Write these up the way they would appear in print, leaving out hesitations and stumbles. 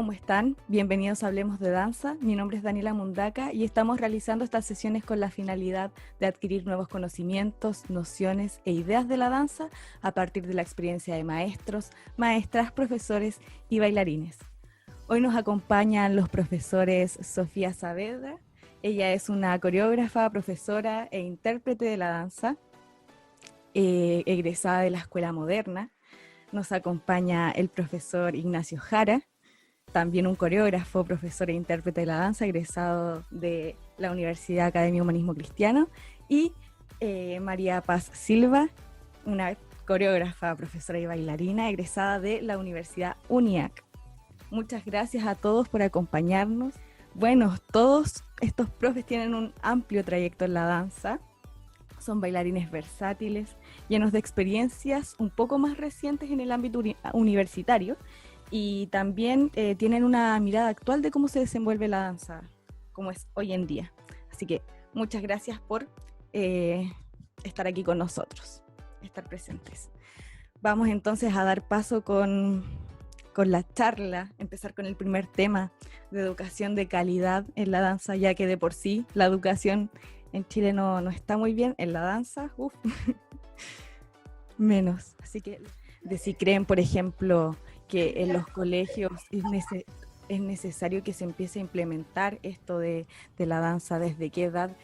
¿cómo están? Bienvenidos a Hablemos de Danza. Mi nombre es Daniela Mundaca y estamos realizando estas sesiones con la finalidad de adquirir nuevos conocimientos, nociones e ideas de la danza a partir de la experiencia de maestros, maestras, profesores y bailarines. Hoy nos acompañan los profesores Sofía Saavedra. Ella es una coreógrafa, profesora e intérprete de la danza, egresada de la Escuela Moderna. Nos acompaña el profesor Ignacio Jara, también un coreógrafo, profesor e intérprete de la danza, egresado de la Universidad Academia Humanismo Cristiano, y María Paz Silva, una coreógrafa, profesora y bailarina, egresada de la Universidad UNIAC. Muchas gracias a todos por acompañarnos. Bueno, todos estos profes tienen un amplio trayecto en la danza, son bailarines versátiles, llenos de experiencias un poco más recientes en el ámbito universitario, y también tienen una mirada actual de cómo se desenvuelve la danza, como es hoy en día. Así que muchas gracias por estar aquí con nosotros, estar presentes. Vamos entonces a dar paso con la charla, empezar con el primer tema de educación de calidad en la danza, ya que de por sí la educación en Chile no está muy bien, en la danza, menos. Así que de si creen, por ejemplo, que en los colegios es necesario que se empiece a implementar esto de la danza, desde qué edad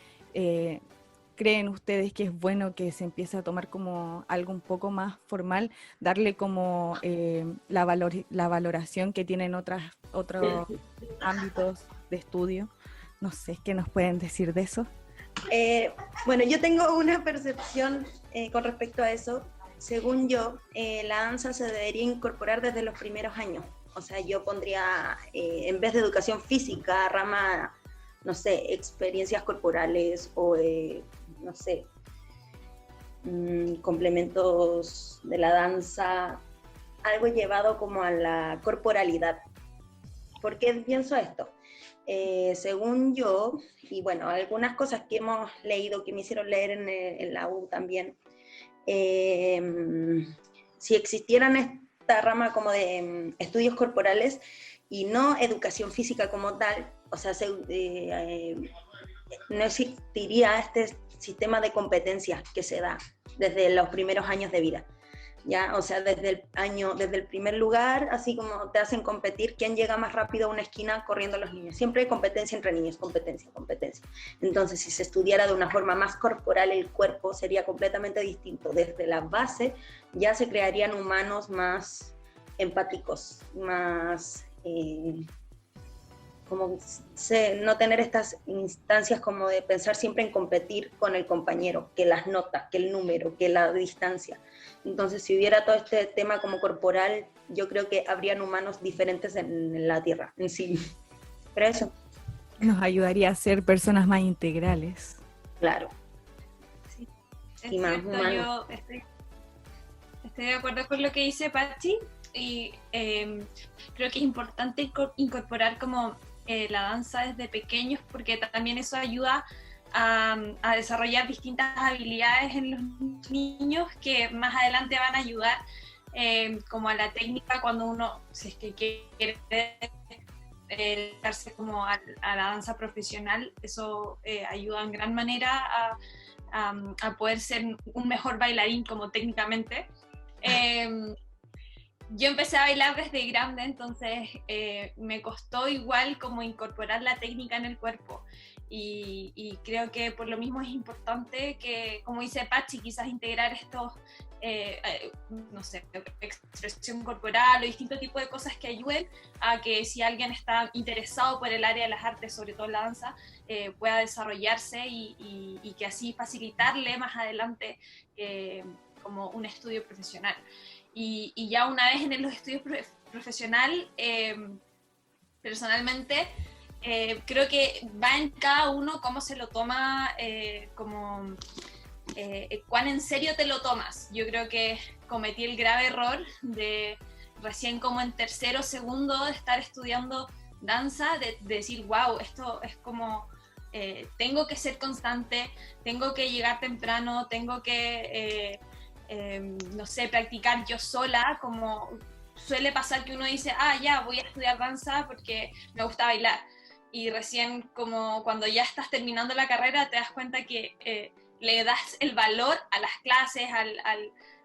creen ustedes que es bueno que se empiece a tomar como algo un poco más formal, darle como la valoración que tienen otros ámbitos de estudio. No sé, ¿qué nos pueden decir de eso? Bueno, yo tengo una percepción con respecto a eso. Según yo, la danza se debería incorporar desde los primeros años. O sea, yo pondría, en vez de educación física, rama, no sé, experiencias corporales o, no sé, complementos de la danza, algo llevado como a la corporalidad. ¿Por qué pienso esto? Según yo, y bueno, algunas cosas que hemos leído, que me hicieron leer en la U también, si existieran esta rama como de estudios corporales y no educación física como tal, o sea, no existiría este sistema de competencias que se da desde los primeros años de vida. ¿Ya? O sea, desde el primer lugar, así como te hacen competir, quién llega más rápido a una esquina corriendo los niños. Siempre hay competencia entre niños, competencia. Entonces, si se estudiara de una forma más corporal el cuerpo, sería completamente distinto. Desde la base ya se crearían humanos más empáticos, más... como no tener estas instancias como de pensar siempre en competir con el compañero, que las notas, que el número, que la distancia. Entonces, si hubiera todo este tema como corporal, yo creo que habrían humanos diferentes en la Tierra en sí. Pero eso. Nos ayudaría a ser personas más integrales. Claro. Sí. Y más humanos. Yo estoy de acuerdo con lo que dice Pachi, y creo que es importante incorporar como la danza desde pequeños, porque también eso ayuda a desarrollar distintas habilidades en los niños que más adelante van a ayudar como a la técnica cuando uno, si es que quiere darse como a la danza profesional. Eso ayuda en gran manera a poder ser un mejor bailarín como técnicamente. Yo empecé a bailar desde grande, entonces me costó igual como incorporar la técnica en el cuerpo, y creo que por lo mismo es importante que, como dice Pachi, quizás integrar estos, no sé, expresión corporal o distintos tipos de cosas que ayuden a que si alguien está interesado por el área de las artes, sobre todo la danza, pueda desarrollarse y que así facilitarle más adelante como un estudio profesional. Y ya una vez en los estudios profesional, personalmente, creo que va en cada uno cómo se lo toma, cuán en serio te lo tomas. Yo creo que cometí el grave error de recién como en tercero o segundo de estar estudiando danza, de decir, wow, esto es como... tengo que ser constante, tengo que llegar temprano, tengo que... no sé, practicar yo sola, como suele pasar que uno dice, ya, voy a estudiar danza porque me gusta bailar. Y recién como cuando ya estás terminando la carrera te das cuenta que le das el valor a las clases,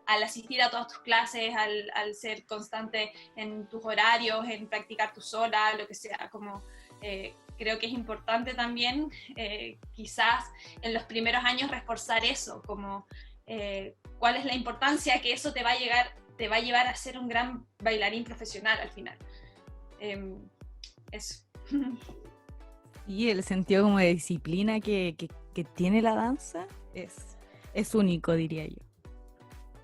al asistir a todas tus clases, al ser constante en tus horarios, en practicar tú sola, lo que sea. Como, creo que es importante también quizás en los primeros años reforzar eso, como cuál es la importancia que eso te va a llevar a ser un gran bailarín profesional al final. Eso. Y el sentido como de disciplina que tiene la danza es único, diría yo.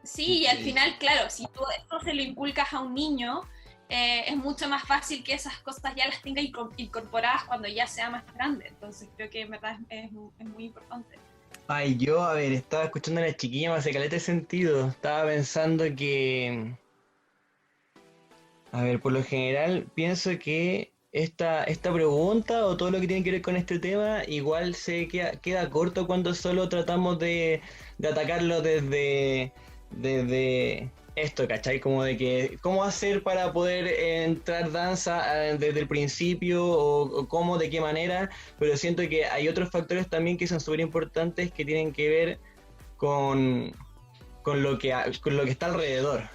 Sí, y al final, claro, si todo esto se lo inculcas a un niño, es mucho más fácil que esas cosas ya las tenga incorporadas cuando ya sea más grande. Entonces creo que en verdad es muy importante. Ay, a ver, estaba escuchando a la chiquilla, me hace caleta de sentido. Estaba pensando que, a ver, por lo general pienso que esta pregunta o todo lo que tiene que ver con este tema igual se queda corto cuando solo tratamos de atacarlo desde esto, ¿cachai? Como de que, ¿cómo hacer para poder entrar danza desde el principio o cómo, de qué manera? Pero siento que hay otros factores también que son súper importantes que tienen que ver con lo que está alrededor.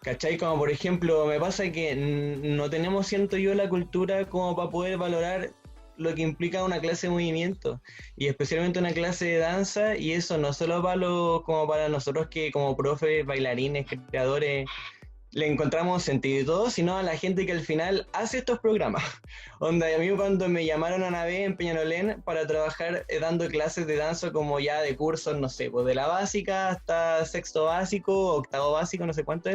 ¿Cachai? Como por ejemplo, me pasa que no tenemos, siento yo, la cultura como para poder valorar lo que implica una clase de movimiento y especialmente una clase de danza, y eso no solo como para nosotros que como profes, bailarines, creadores le encontramos sentido y todo, sino a la gente que al final hace estos programas. Onda, a mí cuando me llamaron a una vez en Peñalolén para trabajar dando clases de danza como ya de cursos, no sé, pues de la básica hasta sexto básico, octavo básico, no sé cuánto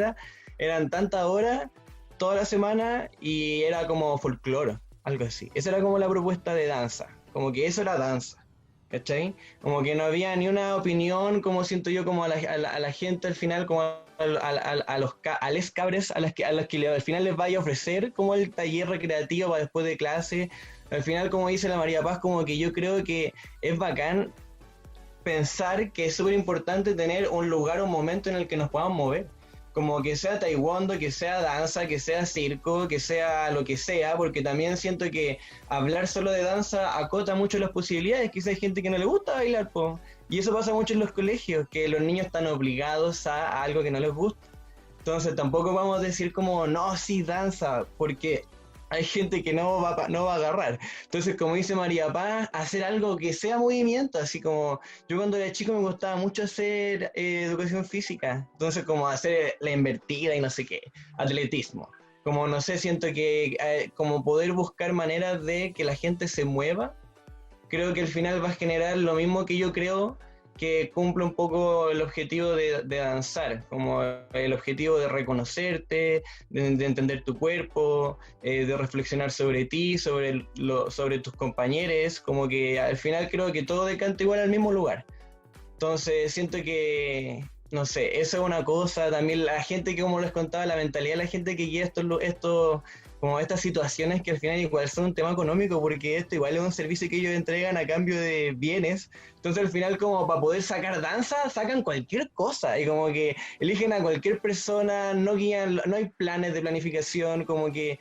eran tantas horas toda la semana y era como folclore, algo así. Esa era como la propuesta de danza, como que eso era danza, ¿cachai? Como que no había ni una opinión, como siento yo, como a la gente al final, como a los cabres, a las que al final les vaya a ofrecer como el taller recreativo para después de clase. Al final, como dice la María Paz, como que yo creo que es bacán pensar que es súper importante tener un lugar, un momento en el que nos podamos mover. Como que sea taekwondo, que sea danza, que sea circo, que sea lo que sea, porque también siento que hablar solo de danza acota mucho las posibilidades. Quizá hay gente que no le gusta bailar, po. Y eso pasa mucho en los colegios, que los niños están obligados a algo que no les gusta. Entonces tampoco vamos a decir como, no, sí, danza, porque hay gente que no va a agarrar. Entonces, como dice María Paz, hacer algo que sea movimiento, así como yo cuando era chico me gustaba mucho hacer educación física, entonces como hacer la invertida y no sé qué, atletismo. Como no sé, siento que como poder buscar maneras de que la gente se mueva, creo que al final va a generar lo mismo que yo creo que cumple un poco el objetivo de danzar, como el objetivo de reconocerte, de entender tu cuerpo, de reflexionar sobre ti, sobre tus compañeros, como que al final creo que todo decanta igual al mismo lugar. Entonces siento que, no sé, eso es una cosa, también la gente que, como les contaba, la mentalidad de la gente que quiere como estas situaciones que al final igual son un tema económico, porque esto igual es un servicio que ellos entregan a cambio de bienes. Entonces al final, como para poder sacar danza, sacan cualquier cosa y como que eligen a cualquier persona, no guían, no hay planes de planificación, como que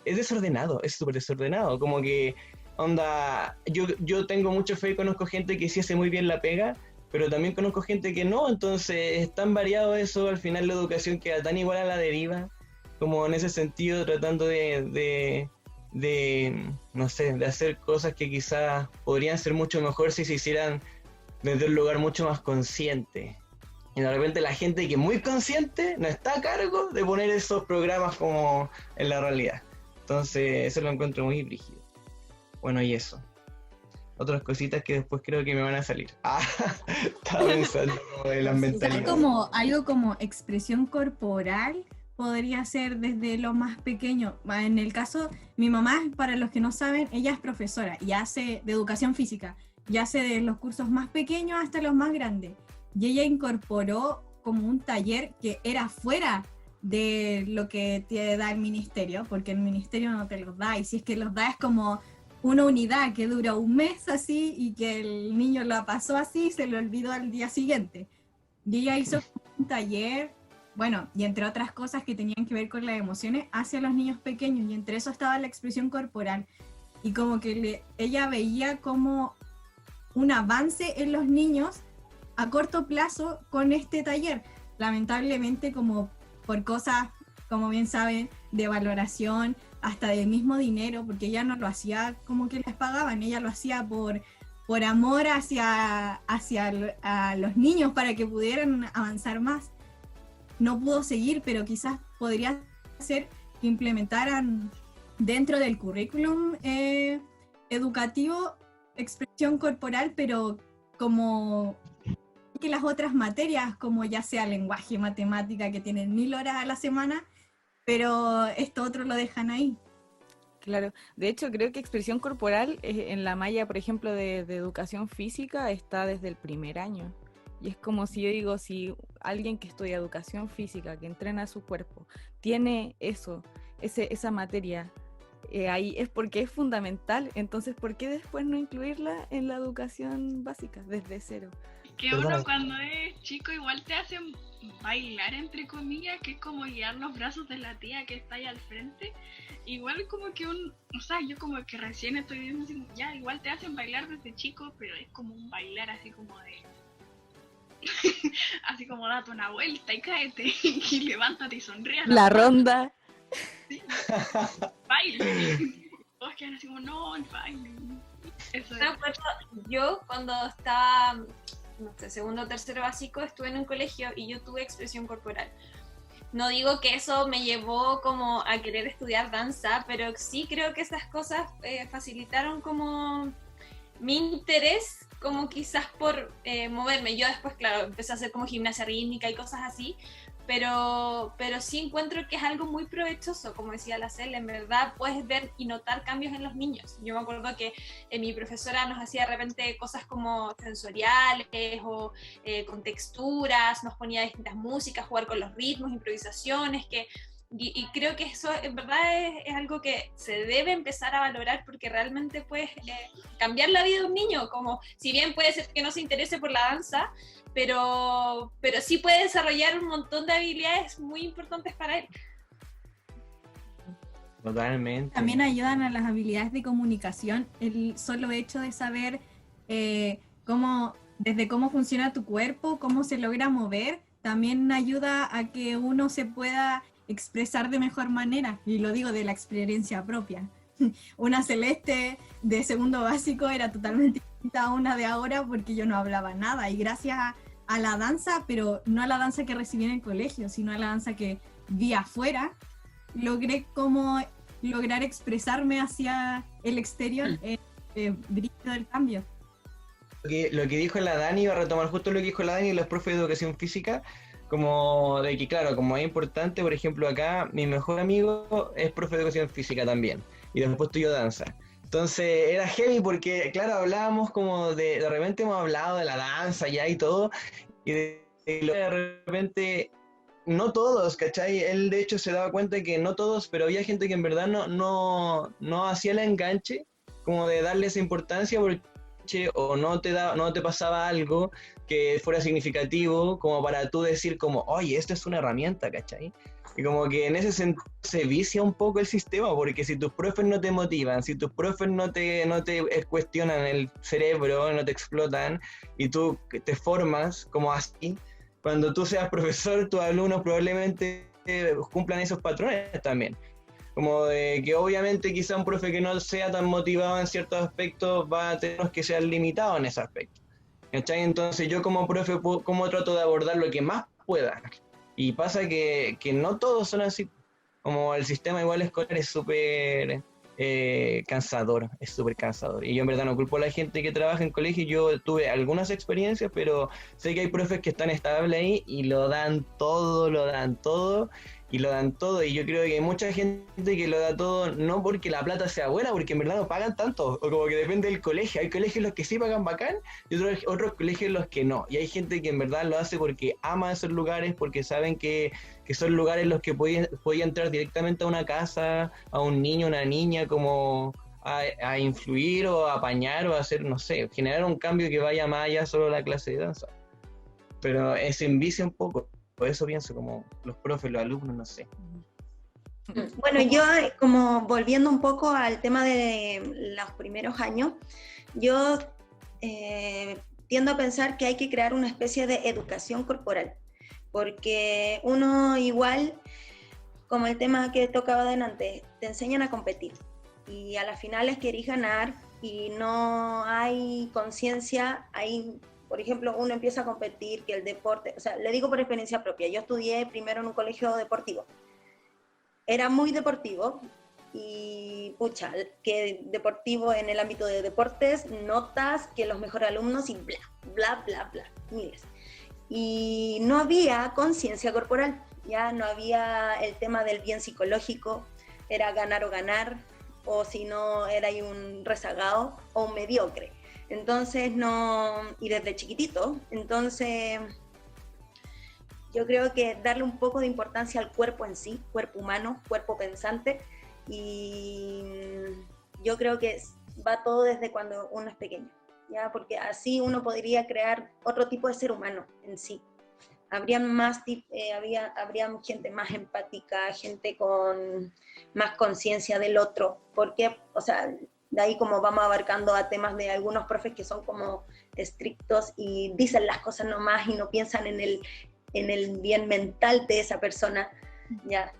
es desordenado, es súper desordenado, como que onda, yo tengo mucha fe y conozco gente que sí hace muy bien la pega, pero también conozco gente que no. Entonces es tan variado eso, al final la educación queda tan igual a la deriva, como en ese sentido, tratando de no sé, de hacer cosas que quizás podrían ser mucho mejor si se hicieran desde un lugar mucho más consciente. Y de repente la gente que es muy consciente no está a cargo de poner esos programas como en la realidad. Entonces eso lo encuentro muy brígido. Bueno, y eso. Otras cositas que después creo que me van a salir. Estaba pensando en las mentalidades. Algo como expresión corporal podría ser desde lo más pequeño. En el caso, mi mamá, para los que no saben, ella es profesora y hace de educación física, y hace de los cursos más pequeños hasta los más grandes. Y ella incorporó como un taller que era fuera de lo que te da el ministerio, porque el ministerio no te los da, y si es que los da es como una unidad que dura un mes así, y que el niño la pasó así y se lo olvidó al día siguiente. Y ella hizo un taller bueno, y entre otras cosas que tenían que ver con las emociones hacia los niños pequeños, y entre eso estaba la expresión corporal. Y como que ella veía como un avance en los niños a corto plazo con este taller. Lamentablemente, como por cosas, como bien saben, de valoración, hasta del mismo dinero, porque ella no lo hacía como que les pagaban, ella lo hacía por amor hacia a los niños para que pudieran avanzar más. No pudo seguir, pero quizás podría ser que implementaran dentro del currículum educativo expresión corporal, pero como que las otras materias, como ya sea lenguaje, matemática, que tienen 1000 horas a la semana, pero esto otro lo dejan ahí. Claro, de hecho creo que expresión corporal en la malla, por ejemplo, de educación física está desde el primer año. Y es como si yo digo, si alguien que estudia educación física, que entrena su cuerpo, tiene eso, esa materia, ahí es porque es fundamental. Entonces, ¿por qué después no incluirla en la educación básica desde cero? Que uno cuando es chico igual te hacen bailar, entre comillas, que es como guiar los brazos de la tía que está ahí al frente. Igual como que o sea, yo como que recién estoy viendo así, ya, igual te hacen bailar desde chico, pero es como un bailar así como de... así como date una vuelta y cáete y levántate y sonríe. La ronda. Sí. Baile. Todos quedan así como, no, el baile. Eso es. Yo cuando estaba, no sé, segundo o tercero básico, estuve en un colegio y yo tuve expresión corporal. No digo que eso me llevó como a querer estudiar danza, pero sí creo que esas cosas facilitaron como mi interés, como quizás por moverme. Yo después, claro, empecé a hacer como gimnasia rítmica y cosas así, pero sí encuentro que es algo muy provechoso, como decía la Cel, en verdad puedes ver y notar cambios en los niños. Yo me acuerdo que mi profesora nos hacía de repente cosas como sensoriales o con texturas, nos ponía distintas músicas, jugar con los ritmos, improvisaciones, y creo que eso en verdad es algo que se debe empezar a valorar, porque realmente puedes cambiar la vida de un niño, como si bien puede ser que no se interese por la danza, pero sí puede desarrollar un montón de habilidades muy importantes para él. Totalmente. También ayudan a las habilidades de comunicación, el solo hecho de saber desde cómo funciona tu cuerpo, cómo se logra mover, también ayuda a que uno se pueda expresar de mejor manera, y lo digo de la experiencia propia. Una Celeste de segundo básico era totalmente distinta a una de ahora porque yo no hablaba nada, y gracias a la danza, pero no a la danza que recibí en el colegio, sino a la danza que vi afuera, logré como lograr expresarme hacia el exterior, brillo del cambio. Lo que dijo la Dani, iba a retomar justo lo que dijo la Dani, los profes de educación física, como de que claro, como es importante, por ejemplo acá, mi mejor amigo es profe de educación física también, y después estudió danza. Entonces era heavy porque, claro, hablábamos como de repente hemos hablado de la danza ya y todo, y de repente, no todos, ¿cachai? Él de hecho se daba cuenta de que no todos, pero había gente que en verdad no hacía el enganche, como de darle esa importancia porque o no te pasaba algo que fuera significativo como para tú decir como, oye, esto es una herramienta, ¿cachai? Y como que en ese sentido se vicia un poco el sistema, porque si tus profes no te motivan, si tus profes no te cuestionan el cerebro, no te explotan, y tú te formas como así, cuando tú seas profesor, tus alumnos probablemente cumplan esos patrones también. Como de que obviamente quizá un profe que no sea tan motivado en ciertos aspectos va a tener que ser limitado en ese aspecto. ¿Cachai? Entonces yo como profe, ¿cómo trato de abordar lo que más pueda? Y pasa que no todos son así. Como el sistema igual escolar es súper cansador, es súper cansador. Y yo en verdad no culpo a la gente que trabaja en colegio. Yo tuve algunas experiencias, pero sé que hay profes que están estables ahí y lo dan todo. Y yo creo que hay mucha gente que lo da todo no porque la plata sea buena, porque en verdad no pagan tanto, o como que depende del colegio. Hay colegios en los que sí pagan bacán y otros colegios en los que no. Y hay gente que en verdad lo hace porque ama esos lugares, porque saben que son lugares en los que podía entrar directamente a una casa, a un niño, una niña, como a influir o a apañar o a hacer, no sé, generar un cambio que vaya más allá solo de la clase de danza. Pero se envicia un poco. Por eso pienso como los profes, los alumnos, no sé. Bueno, yo como volviendo un poco al tema de los primeros años, yo tiendo a pensar que hay que crear una especie de educación corporal, porque uno igual, como el tema que tocaba delante, te enseñan a competir y a las finales querís ganar y no hay conciencia, ahí, por ejemplo, uno empieza a competir, que el deporte, o sea, le digo por experiencia propia, yo estudié primero en un colegio deportivo, era muy deportivo y pucha, que deportivo en el ámbito de deportes, notas que los mejores alumnos y bla, bla, bla, bla, miles. Y no había conciencia corporal, ya no había el tema del bien psicológico, era ganar o ganar, o si no era un rezagado o un mediocre. Entonces no, y desde chiquitito, entonces yo creo que darle un poco de importancia al cuerpo en sí, cuerpo humano, cuerpo pensante, y yo creo que va todo desde cuando uno es pequeño, ¿ya? Porque así uno podría crear otro tipo de ser humano en sí. Habría gente más empática, gente con más conciencia del otro, porque, o sea, de ahí como vamos abarcando a temas de algunos profes que son como estrictos y dicen las cosas nomás y no piensan en el bien mental de esa persona, ¿ya?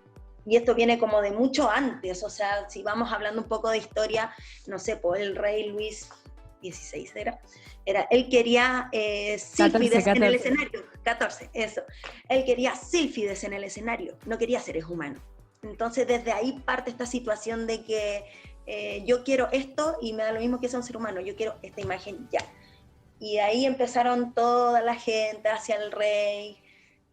Y esto viene como de mucho antes, o sea, si vamos hablando un poco de historia, no sé, pues el rey Luis XVI él quería sílfides en el escenario, 14, eso, él quería sílfides en el escenario, no quería seres humanos. Entonces desde ahí parte esta situación de que yo quiero esto y me da lo mismo que sea un ser humano, yo quiero esta imagen ya. Y ahí empezaron toda la gente hacia el rey,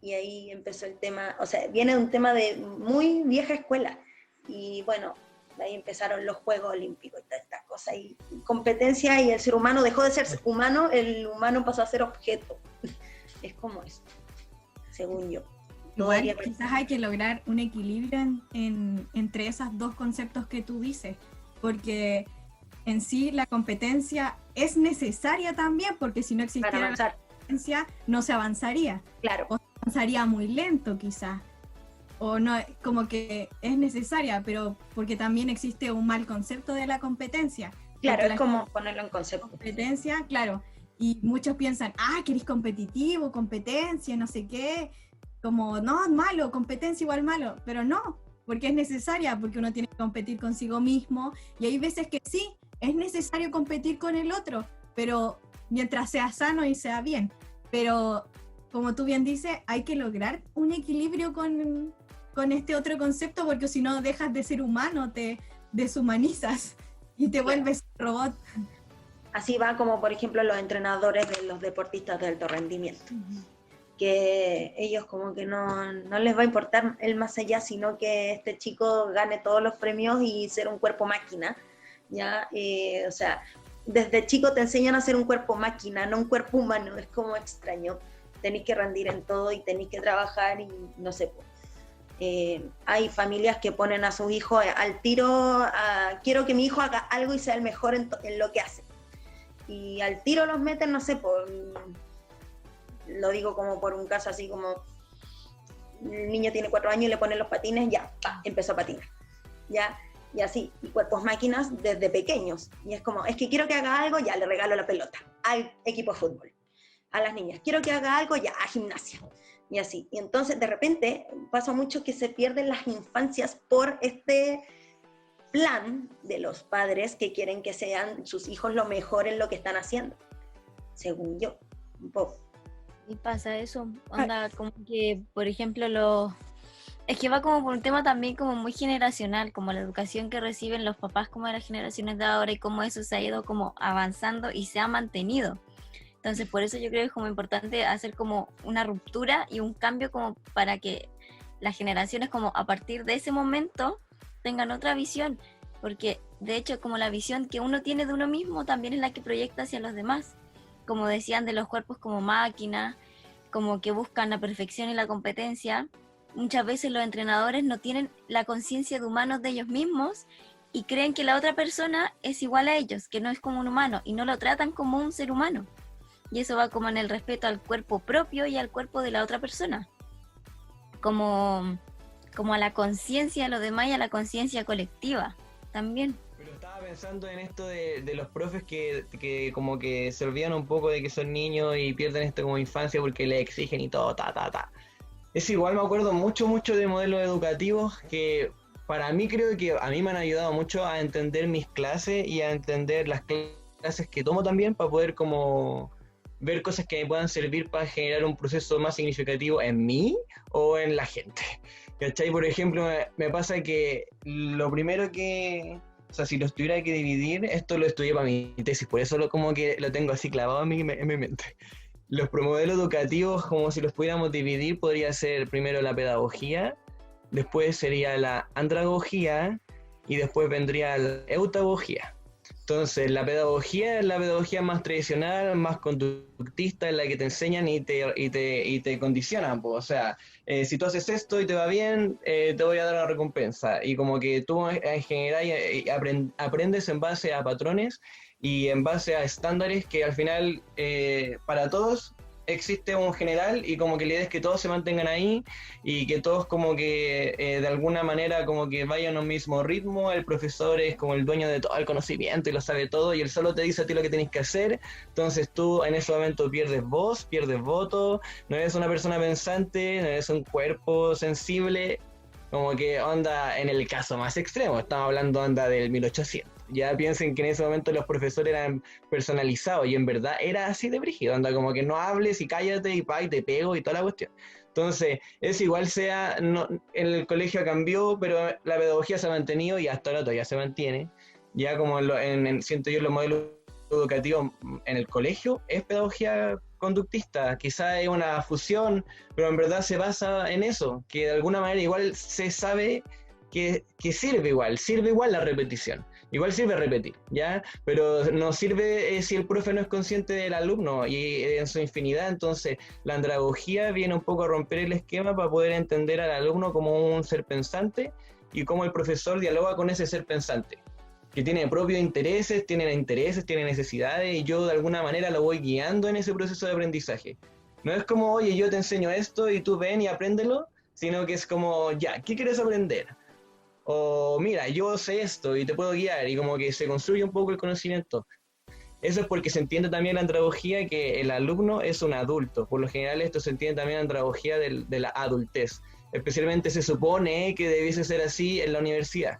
y ahí empezó el tema, o sea, viene un tema de muy vieja escuela, y bueno, de ahí empezaron los Juegos Olímpicos y todas estas cosas, y competencia, y el ser humano dejó de ser humano, el humano pasó a ser objeto. Es como eso, según yo. Igual, quizás hay que lograr un equilibrio entre esos dos conceptos que tú dices, porque en sí la competencia es necesaria también, porque si no existiera la competencia no se avanzaría. Claro. O se avanzaría muy lento quizás. O no, como que es necesaria, pero porque también existe un mal concepto de la competencia. Claro, es como ponerlo en concepto. Competencia, claro. Y muchos piensan, que eres competitivo, competencia, no sé qué. Como, no, malo, competencia igual malo. Pero no, porque es necesaria, porque uno tiene que competir consigo mismo. Y hay veces que sí, es necesario competir con el otro, pero mientras sea sano y sea bien. Pero, como tú bien dices, hay que lograr un equilibrio con este otro concepto, porque si no dejas de ser humano, te deshumanizas y te vuelves robot. Así va como, por ejemplo, los entrenadores de los deportistas de alto rendimiento. Que ellos como que no les va a importar el más allá, sino que este chico gane todos los premios y ser un cuerpo máquina, ¿ya? O sea, desde chico te enseñan a ser un cuerpo máquina, no un cuerpo humano, es como extraño. Tenéis que rendir en todo y tenéis que trabajar y no sé, hay familias que ponen a sus hijos al tiro, quiero que mi hijo haga algo y sea el mejor en lo que hace. Y al tiro los meten, no sé, lo digo como por un caso así como, el niño tiene 4 años y le ponen los patines, ya, empezó a patinar, ya, y así, y cuerpos máquinas desde pequeños. Y es como, es que quiero que haga algo, ya, le regalo la pelota al equipo de fútbol. A las niñas, quiero que haga algo, ya, a gimnasia. Y así. Y entonces, de repente, pasa mucho que se pierden las infancias por este plan de los padres que quieren que sean sus hijos lo mejor en lo que están haciendo. Según yo, un poco. Y pasa eso, onda, como que, por ejemplo, es que va como por un tema también como muy generacional, como la educación que reciben los papás como de las generaciones de ahora y cómo eso se ha ido como avanzando y se ha mantenido. Entonces, por eso yo creo que es como importante hacer como una ruptura y un cambio como para que las generaciones como a partir de ese momento tengan otra visión, porque de hecho como la visión que uno tiene de uno mismo también es la que proyecta hacia los demás. Como decían de los cuerpos como máquinas, como que buscan la perfección y la competencia, muchas veces los entrenadores no tienen la conciencia de humanos de ellos mismos y creen que la otra persona es igual a ellos, que no es como un humano, y no lo tratan como un ser humano. Y eso va como en el respeto al cuerpo propio y al cuerpo de la otra persona. como a la conciencia de los demás y a la conciencia colectiva también. Pero estaba pensando en esto de los profes que como que se olvidan un poco de que son niños y pierden esto como infancia porque les exigen y todo, Es igual, me acuerdo mucho de modelos educativos que para mí creo que a mí me han ayudado mucho a entender mis clases y a entender las clases que tomo también para poder como ver cosas que me puedan servir para generar un proceso más significativo en mí o en la gente. ¿Cachai? Por ejemplo, me pasa que lo primero que... O sea, si los tuviera que dividir, esto lo estudié para mi tesis, por eso como que lo tengo así clavado en mi mente. Los modelos educativos, como si los pudiéramos dividir, podría ser primero la pedagogía, después sería la andragogía y después vendría la eutagogía. Entonces, la pedagogía es la pedagogía más tradicional, más conductista, en la que te enseñan y te condicionan, pues. O sea, si tú haces esto y te va bien, te voy a dar una recompensa. Y como que tú en general aprendes en base a patrones y en base a estándares que al final para todos existe un general y como que la idea es que todos se mantengan ahí y que todos como que de alguna manera como que vayan a un mismo ritmo. El profesor es como el dueño de todo el conocimiento y lo sabe todo y él solo te dice a ti lo que tienes que hacer, entonces tú en ese momento pierdes voz, pierdes voto, no eres una persona pensante, no eres un cuerpo sensible, como que onda en el caso más extremo, estamos hablando onda del 1800. Ya piensen que en ese momento los profesores eran personalizados y en verdad era así de brígido, anda como que no hables y cállate y pa, y te pego y toda la cuestión. Entonces, es igual sea, no, en el colegio cambió, pero la pedagogía se ha mantenido y hasta ahora todavía se mantiene. Ya como siento yo los modelos educativos en el colegio, es pedagogía conductista, quizá es una fusión, pero en verdad se basa en eso, que de alguna manera igual se sabe que sirve igual la repetición. Igual sirve repetir, ¿ya? Pero no sirve si el profe no es consciente del alumno y en su infinidad. Entonces, la andragogía viene un poco a romper el esquema para poder entender al alumno como un ser pensante y cómo el profesor dialoga con ese ser pensante, que tiene propios intereses, tiene necesidades y yo de alguna manera lo voy guiando en ese proceso de aprendizaje. No es como, oye, yo te enseño esto y tú ven y apréndelo, sino que es como, ya, ¿qué quieres aprender? O mira, yo sé esto y te puedo guiar, y como que se construye un poco el conocimiento. Eso es porque se entiende también la andragogía que el alumno es un adulto. Por lo general esto se entiende también la andragogía de la adultez. Especialmente se supone que debiese ser así en la universidad.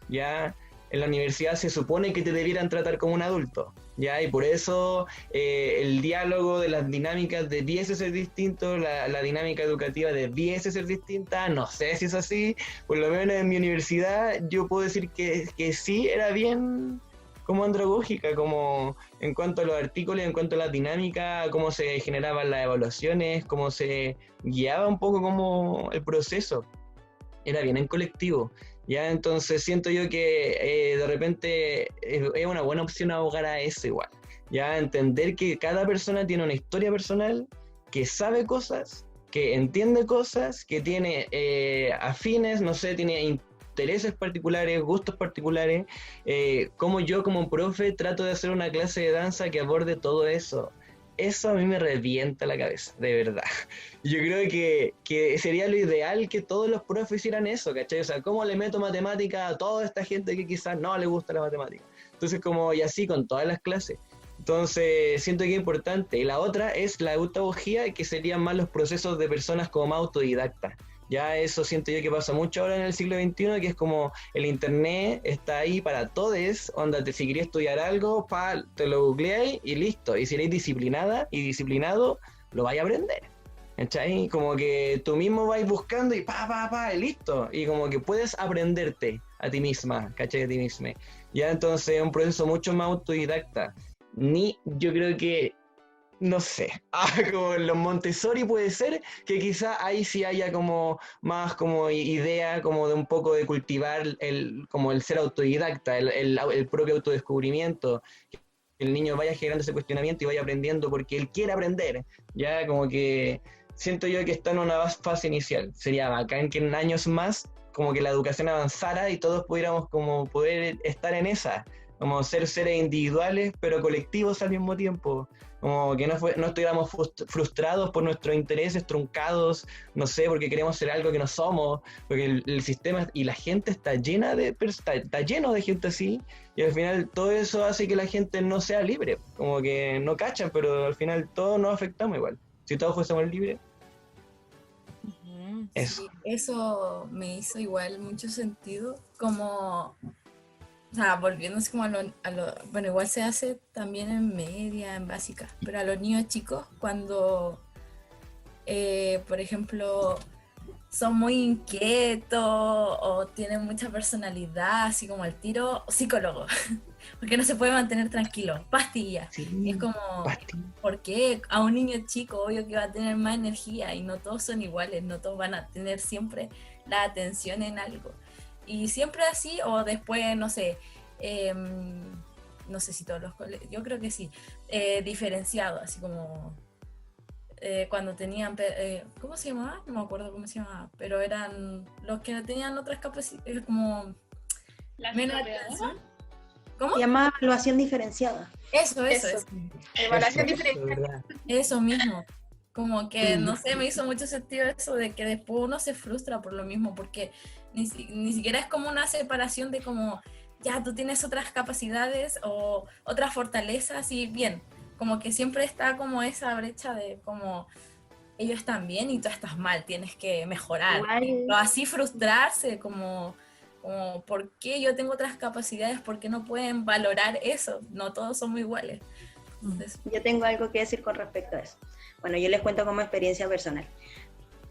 Ya en la universidad se supone que te debieran tratar como un adulto. ¿Ya? Y por eso el diálogo de las dinámicas debiese ser distinto, la dinámica educativa debiese ser distinta, no sé si es así, por lo menos en mi universidad yo puedo decir que sí era bien como andragógica, como en cuanto a los artículos, en cuanto a la dinámica, cómo se generaban las evaluaciones, cómo se guiaba un poco como el proceso, era bien en colectivo. Ya, entonces siento yo que de repente es una buena opción abogar a eso igual. Ya, entender que cada persona tiene una historia personal, que sabe cosas, que entiende cosas, que tiene afines, no sé, tiene intereses particulares, gustos particulares. Como yo como profe trato de hacer una clase de danza que aborde todo eso. Eso a mí me revienta la cabeza, de verdad. Yo creo que sería lo ideal que todos los profes hicieran eso, ¿cachai? O sea, ¿cómo le meto matemática a toda esta gente que quizás no le gusta la matemática? Entonces, como, y así con todas las clases. Entonces, siento que es importante. Y la otra es la eutagogía, que serían más los procesos de personas como más autodidactas. Ya eso siento yo que pasa mucho ahora en el siglo XXI, que es como el internet está ahí para todos, onda, si querías estudiar algo, te lo googleáis y listo, y si eres disciplinada y disciplinado, lo vais a aprender, ¿cachai? Como que tú mismo vais buscando y y listo, y como que puedes aprenderte a ti misma, ¿cachai? A ti misma. Ya entonces es un proceso mucho más autodidacta. Yo creo que no sé, como los Montessori puede ser que quizá ahí sí haya como más como idea como de un poco de cultivar como el ser autodidacta, el propio autodescubrimiento, que el niño vaya generando ese cuestionamiento y vaya aprendiendo porque él quiere aprender, ya como que siento yo que está en una fase inicial. Sería bacán que en años más como que la educación avanzara y todos pudiéramos como poder estar en esa, como ser seres individuales pero colectivos al mismo tiempo, como que no estuviéramos frustrados por nuestros intereses truncados, no sé, porque queremos ser algo que no somos, porque el sistema y la gente está está lleno de gente así, y al final todo eso hace que la gente no sea libre, como que no cachan, pero al final todos nos afectamos igual. Si todos fuésemos libres, eso. Sí, eso me hizo igual mucho sentido, como, o sea, volviéndose como bueno, igual se hace también en media, en básica, pero a los niños chicos cuando, por ejemplo, son muy inquietos o tienen mucha personalidad, así como el tiro, psicólogo, porque no se puede mantener tranquilo, pastillas. Sí, Y es como, ¿por qué? A un niño chico, obvio que va a tener más energía y no todos son iguales, no todos van a tener siempre la atención en algo. Y siempre así, o después, no sé, no sé si todos los colegios, yo creo que sí, diferenciado, así como cuando tenían, ¿cómo se llamaba? No me acuerdo cómo se llamaba, pero eran los que tenían otras capacidades, como menos atención. ¿Cómo? Se llama evaluación diferenciada. Eso. Evaluación diferente. Eso mismo. Como que, no sé, me hizo mucho sentido eso de que después uno se frustra por lo mismo, porque ni siquiera es como una separación de como, ya, tú tienes otras capacidades o otras fortalezas y bien, como que siempre está como esa brecha de como ellos están bien y tú estás mal, tienes que mejorar. Igual. O así frustrarse, como ¿por qué yo tengo otras capacidades? ¿Por qué no pueden valorar eso? No todos somos iguales. Entonces, Yo tengo algo que decir con respecto a eso. Bueno, yo les cuento como experiencia personal.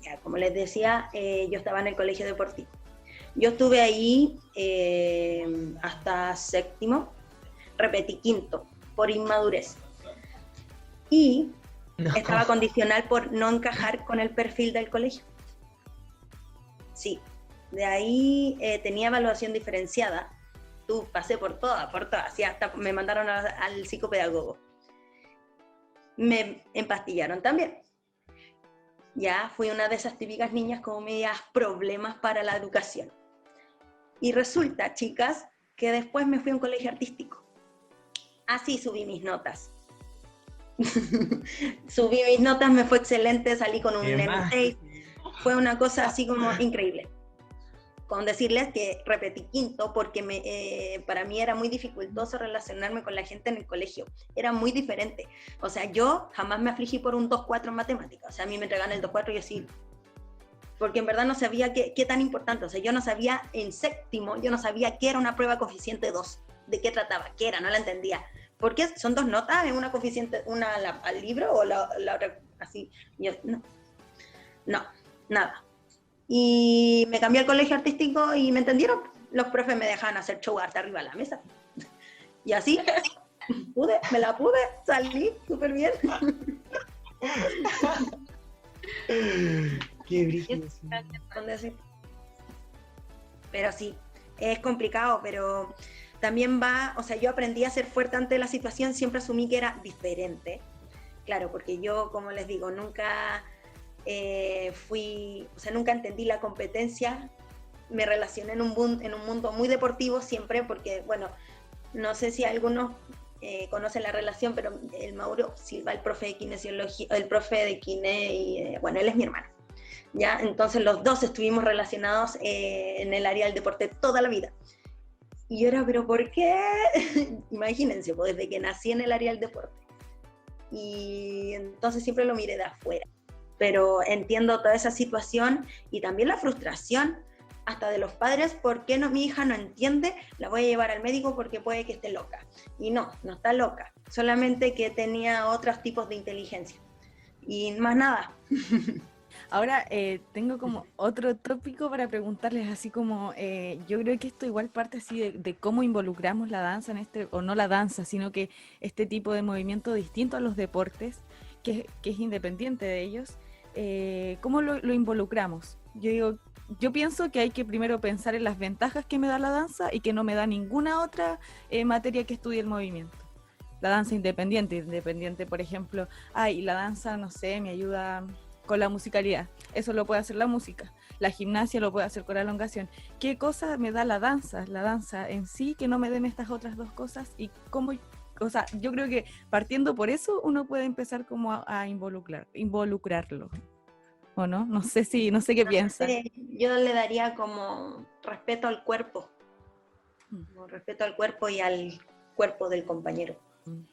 Ya, como les decía, yo estaba en el colegio deportivo. Yo estuve ahí hasta séptimo, repetí quinto, por inmadurez. Y estaba condicional por no encajar con el perfil del colegio. Sí, de ahí tenía evaluación diferenciada. Pasé por todas, sí, hasta me mandaron al psicopedagogo. Me empastillaron también. Ya fui una de esas típicas niñas con medias problemas para la educación. Y resulta, chicas, que después me fui a un colegio artístico. Así subí mis notas. Subí mis notas, me fue excelente, salí con un M6. Fue una cosa así como increíble. Con decirles que repetí quinto porque para mí era muy dificultoso relacionarme con la gente en el colegio. Era muy diferente. O sea, yo jamás me afligí por un 2-4 en matemáticas. O sea, a mí me entregaban el 2-4 y yo sí. Porque en verdad no sabía qué tan importante. O sea, yo no sabía en séptimo, yo no sabía qué era una prueba coeficiente 2. De qué trataba, qué era, no la entendía. ¿Por qué son 2 notas en una coeficiente, una al libro o la otra así? Yo, no, nada. Y me cambié al colegio artístico y me entendieron. Los profes me dejaban hacer show arte arriba de la mesa. Y así me la pude, salí súper bien. Qué brillo. Pero sí, es complicado, pero también va, o sea, yo aprendí a ser fuerte ante la situación, siempre asumí que era diferente. Claro, porque yo, como les digo, nunca nunca entendí la competencia, me relacioné en un mundo muy deportivo siempre, porque, bueno, no sé si algunos conocen la relación, pero el Mauro Silva, el profe de kinesiología, el profe de kine, y, bueno, él es mi hermano, ¿ya? Entonces los dos estuvimos relacionados en el área del deporte toda la vida. Y yo era, ¿pero por qué? Imagínense, pues desde que nací en el área del deporte. Y entonces siempre lo miré de afuera. Pero entiendo toda esa situación y también la frustración hasta de los padres. ¿Por qué mi hija no entiende? La voy a llevar al médico porque puede que esté loca. Y no está loca, solamente que tenía otros tipos de inteligencia y más nada. Ahora tengo como otro tópico para preguntarles, así como yo creo que esto igual parte así de cómo involucramos la danza en o no la danza, sino que este tipo de movimiento distinto a los deportes, que es independiente de ellos, ¿cómo lo involucramos? Yo pienso que hay que primero pensar en las ventajas que me da la danza y que no me da ninguna otra materia que estudie el movimiento. La danza independiente, por ejemplo, la danza, no sé, me ayuda con la musicalidad. Eso lo puede hacer la música. La gimnasia lo puede hacer con la elongación. ¿Qué cosa me da la danza en sí que no me den estas otras dos cosas? ¿Y cómo o sea, yo creo que partiendo por eso uno puede empezar como a involucrarlo, ¿o no? No sé qué piensa. Yo le daría como respeto al cuerpo, como respeto al cuerpo y al cuerpo del compañero.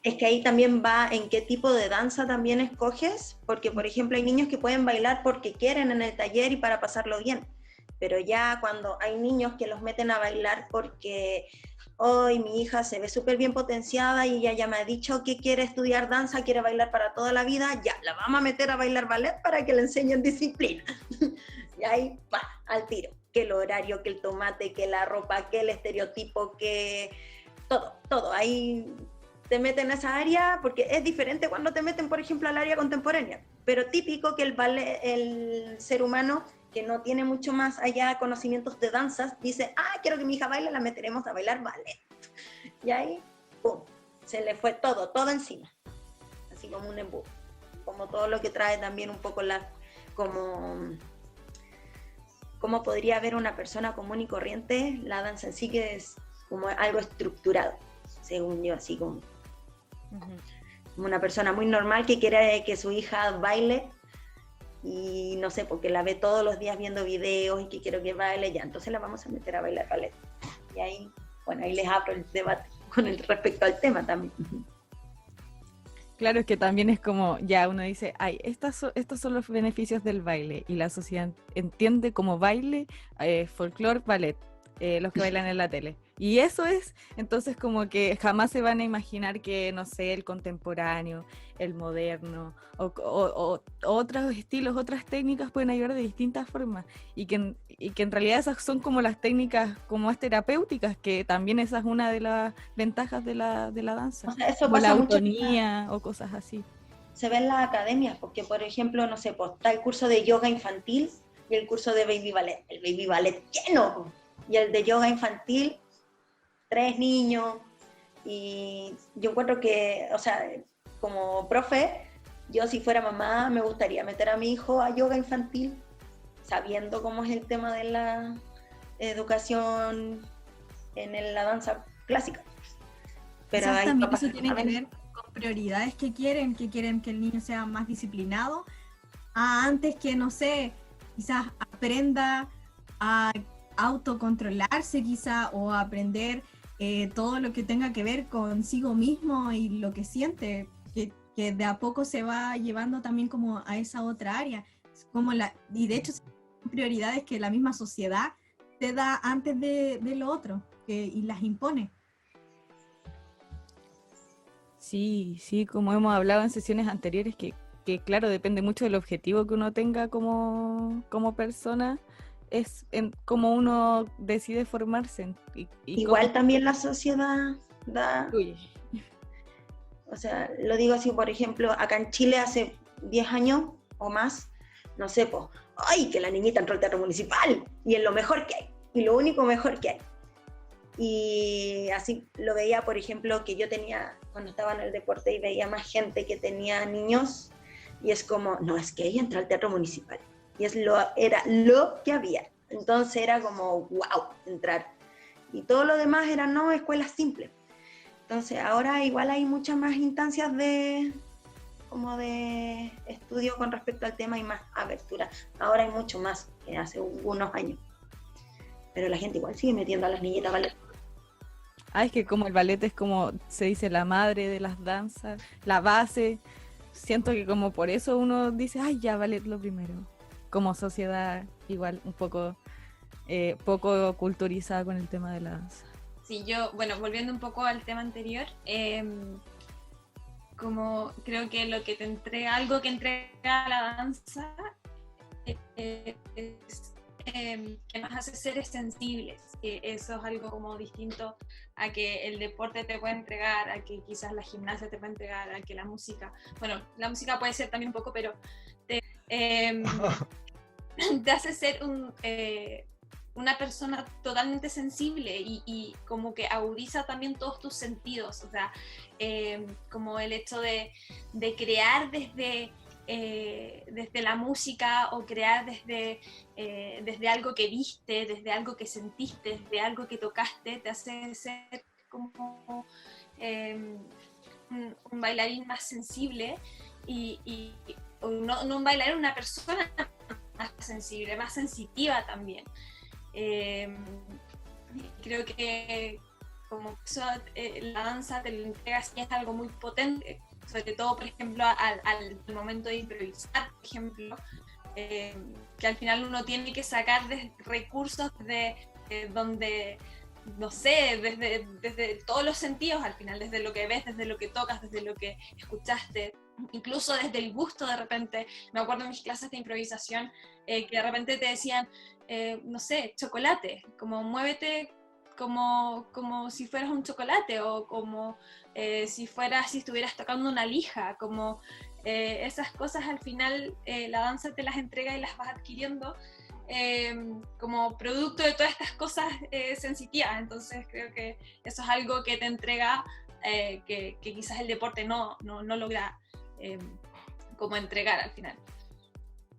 Es que ahí también va en qué tipo de danza también escoges, porque por ejemplo hay niños que pueden bailar porque quieren en el taller y para pasarlo bien, pero ya cuando hay niños que los meten a bailar porque hoy mi hija se ve súper bien potenciada y ella ya me ha dicho que quiere estudiar danza, quiere bailar para toda la vida, ya la vamos a meter a bailar ballet para que le enseñen disciplina. Y ahí va, al tiro, que el horario, que el tomate, que la ropa, que el estereotipo, que todo, ahí te meten en esa área, porque es diferente cuando te meten, por ejemplo, al área contemporánea, pero típico que el ser humano que no tiene mucho más allá conocimientos de danzas, dice, quiero que mi hija baile, la meteremos a bailar ballet. Y ahí, ¡pum!, se le fue todo encima, así como un embudo, como todo lo que trae también un poco como podría ver una persona común y corriente, la danza en sí que es como algo estructurado, según yo, así como una persona muy normal que quiere que su hija baile y no sé, porque la ve todos los días viendo videos y que quiero que baile, ya, entonces la vamos a meter a bailar ballet. Y ahí, bueno, ahí les abro el debate con respecto al tema también. Claro, es que también es como, ya uno dice, estos son los beneficios del baile, y la sociedad entiende como baile, folclore, ballet, los que bailan en la tele. Y eso es, entonces como que jamás se van a imaginar que, no sé, el contemporáneo, el moderno, o otros estilos, otras técnicas pueden ayudar de distintas formas, y que en realidad esas son como las técnicas como más terapéuticas, que también esa es una de las ventajas de la danza, O sea, eso como pasa la mucho autonomía o cosas así. se ve en las academias, porque por ejemplo, no sé, pues está el curso de yoga infantil y el curso de baby ballet. El baby ballet lleno, y el de yoga infantil, 3 niños, y yo encuentro que, o sea, como profe, yo si fuera mamá me gustaría meter a mi hijo a yoga infantil, sabiendo cómo es el tema de la educación en la danza clásica. Pero Quizás hay también papás eso que tiene que saben. ver con prioridades que quieren que el niño sea más disciplinado, antes que, no sé, quizás aprenda a autocontrolarse quizá, o a aprender todo lo que tenga que ver consigo mismo y lo que siente, que de a poco se va llevando también como a esa otra área. Y de hecho son prioridades que la misma sociedad te da antes de lo otro, y las impone. Sí, como hemos hablado en sesiones anteriores, que claro, depende mucho del objetivo que uno tenga como persona, es en cómo uno decide formarse y cómo Igual también la sociedad da, influye. o sea, lo digo así, por ejemplo, acá en Chile hace 10 años o más, no sé, pues, ¡ay, que la niñita entró al teatro municipal! Y es lo mejor que hay, y lo único mejor que hay. Y así lo veía, por ejemplo, que yo tenía, cuando estaba en el deporte y veía más gente que tenía niños, y es como, no, es que ella entró al teatro municipal, y era lo que había. Entonces era como, wow, entrar. Y todo lo demás eran, no, escuelas simples. Entonces ahora igual hay muchas más instancias como de estudio con respecto al tema y más apertura. Ahora hay mucho más que hace unos años. Pero la gente igual sigue metiendo a las niñitas a ballet. Es que como el ballet es como se dice la madre de las danzas, la base, siento que como por eso uno dice, ya, ballet lo primero. Como sociedad igual un poco poco culturizada con el tema de la danza. Sí, bueno, volviendo un poco al tema anterior, como creo que lo que te entrega, algo que entrega la danza es que nos hace seres sensibles. Eso es algo como distinto a que el deporte te puede entregar, a que quizás la gimnasia te puede entregar, a que la música, bueno, la música puede ser también un poco, pero te hace ser una persona totalmente sensible y como que agudiza también todos tus sentidos, o sea, como el hecho de crear desde la música, o crear desde algo que viste, desde algo que sentiste, desde algo que tocaste, te hace ser como un bailarín más sensible o no un bailarín, una persona más sensible, más sensitiva también. Creo que como eso, la danza te lo entrega, sí, es algo muy potente, sobre todo, por ejemplo, al momento de improvisar, por ejemplo, que al final uno tiene que sacar recursos de donde, no sé, desde todos los sentidos al final, desde lo que ves, desde lo que tocas, desde lo que escuchaste, incluso desde el gusto de repente. Me acuerdo en mis clases de improvisación que de repente te decían, no sé, chocolate, como muévete como si fueras un chocolate, o como si estuvieras tocando una lija, como esas cosas al final la danza te las entrega y las vas adquiriendo como producto de todas estas cosas sensitivas. Entonces creo que eso es algo que te entrega que quizás el deporte no logra como entregar al final.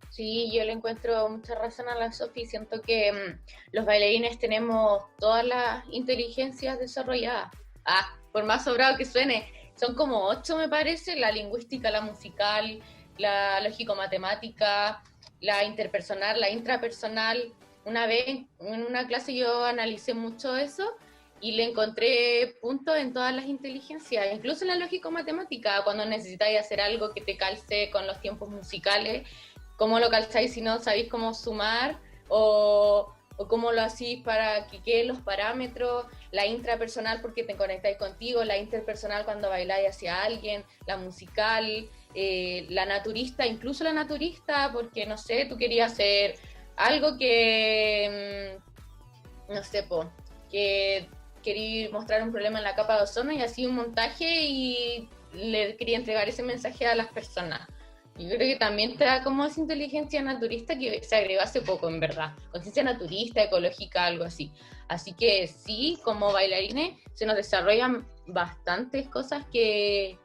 Sí, yo le encuentro mucha razón a la Sofi. Siento que los bailarines tenemos todas las inteligencias desarrolladas. Por más sobrado que suene, son como 8 me parece: la lingüística, la musical, la lógico-matemática, la interpersonal, la intrapersonal. Una vez en una clase yo analicé mucho eso y le encontré puntos en todas las inteligencias, incluso en la lógico-matemática, cuando necesitáis hacer algo que te calce con los tiempos musicales. ¿Cómo lo calzáis si no sabéis cómo sumar? O cómo lo hacéis para que queden los parámetros. La intrapersonal, porque te conectáis contigo. La interpersonal, cuando bailáis hacia alguien. La musical, la naturista, incluso la naturista, porque no sé, tú querías hacer algo que, no sé, que quería mostrar un problema en la capa de ozono y así un montaje y le quería entregar ese mensaje a las personas. Yo creo que también te da como esa inteligencia naturista que se agregó hace poco, en verdad. Conciencia naturista, ecológica, algo así. Así que sí, como bailarines se nos desarrollan bastantes cosas que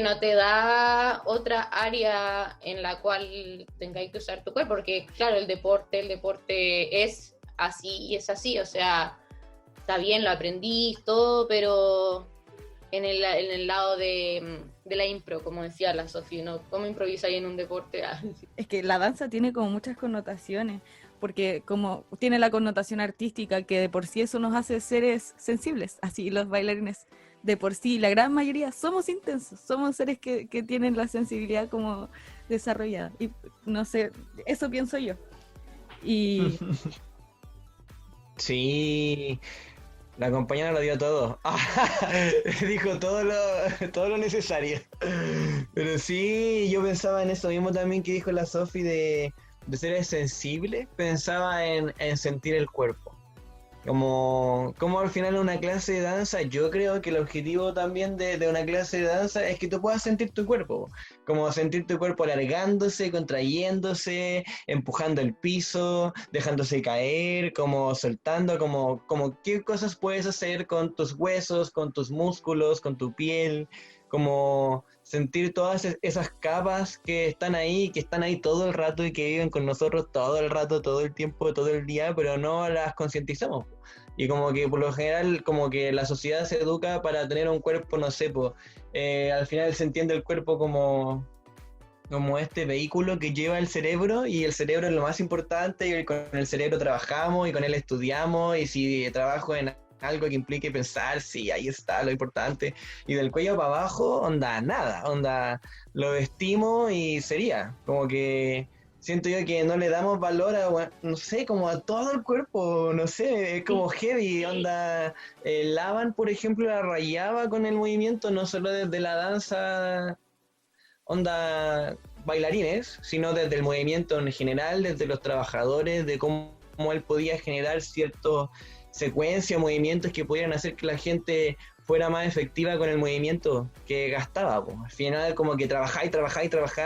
no te da otra área en la cual tengáis que usar tu cuerpo. Porque claro, el deporte es así y es así. O sea, está bien, lo aprendí todo, pero en el lado de la impro, como decía la Sofi, ¿no? ¿Cómo improvisáis en un deporte? Es que la danza tiene como muchas connotaciones, porque como tiene la connotación artística, que de por sí eso nos hace seres sensibles, así los bailarines de por sí, la gran mayoría somos intensos, somos seres que tienen la sensibilidad como desarrollada, y no sé, eso pienso yo. Y Sí, la compañera lo dio todo. Dijo todo lo necesario. Pero sí, yo pensaba en eso mismo también que dijo la Sofi de ser sensible. Pensaba en sentir el cuerpo. Como al final una clase de danza, yo creo que el objetivo también de una clase de danza es que tú puedas sentir tu cuerpo, como sentir tu cuerpo alargándose, contrayéndose, empujando el piso, dejándose caer, como soltando, como qué cosas puedes hacer con tus huesos, con tus músculos, con tu piel, como sentir todas esas capas que están ahí todo el rato y que viven con nosotros todo el rato, todo el tiempo, todo el día, pero no las concientizamos. Y como que por lo general, como que la sociedad se educa para tener un cuerpo, no sé, al final se entiende el cuerpo como este vehículo que lleva el cerebro, y el cerebro es lo más importante, y con el cerebro trabajamos y con él estudiamos, y si trabajo en algo que implique pensar, sí, ahí está lo importante, y del cuello para abajo, nada, lo vestimos y sería, como que siento yo que no le damos valor no sé, como a todo el cuerpo, no sé, es como heavy, Lavan, por ejemplo, la rayaba con el movimiento, no solo desde la danza, bailarines, sino desde el movimiento en general, desde los trabajadores, de cómo él podía generar ciertos secuencias, movimientos que pudieran hacer que la gente fuera más efectiva con el movimiento que gastaba. Al final como que trabajáis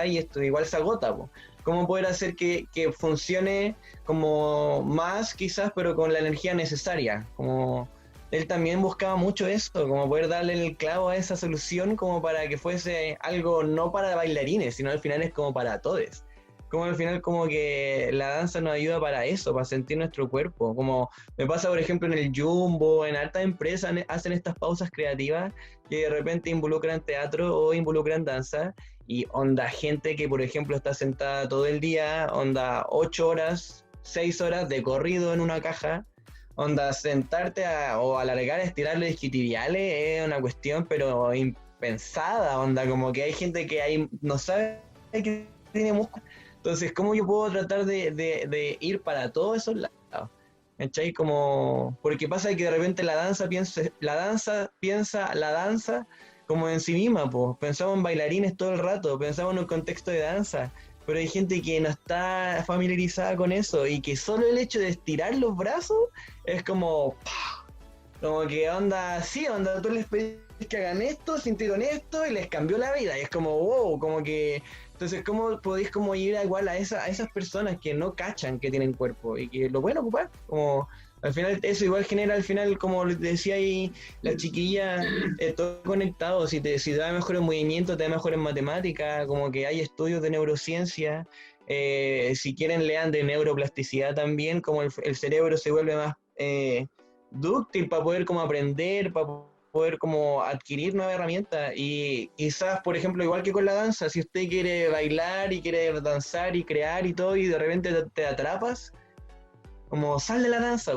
y esto igual se agota. ¿Cómo poder hacer que funcione como más quizás, pero con la energía necesaria? Como él también buscaba mucho eso, como poder darle el clavo a esa solución como para que fuese algo no para bailarines, sino al final es como para todos. como al final como que la danza nos ayuda para eso, para sentir nuestro cuerpo. Como me pasa, por ejemplo, en el Jumbo, en hartas empresas hacen estas pausas creativas que de repente involucran teatro o involucran danza, y onda gente que, por ejemplo, está sentada todo el día, onda 8 horas, 6 horas de corrido en una caja, onda sentarte o alargar, estirar los isquiotibiales es una cuestión pero impensada, onda como que hay gente que ahí no sabe que tiene músculo. Entonces, ¿cómo yo puedo tratar de ir para todos esos lados? ¿Cachai? Como, porque pasa que de repente la danza piensa la danza como en sí misma, pues. Pensamos en bailarines todo el rato, pensamos en un contexto de danza, pero hay gente que no está familiarizada con eso y que solo el hecho de estirar los brazos es como que onda, sí, onda, tú les pedís que hagan esto, sintieron esto y les cambió la vida, y es como, wow, como que, entonces, ¿cómo podéis como ir a igual a esas personas que no cachan que tienen cuerpo y que lo pueden ocupar? Como, al final, eso igual genera, al final, como les decía ahí la chiquilla, todo conectado, si te da mejores movimientos, te da mejores matemáticas, como que hay estudios de neurociencia, si quieren lean de neuroplasticidad también, como el cerebro se vuelve más dúctil para poder como aprender, para poder como adquirir nuevas herramientas. Y quizás, por ejemplo, igual que con la danza, si usted quiere bailar y quiere danzar y crear y todo, y de repente te atrapas, como sal de la danza,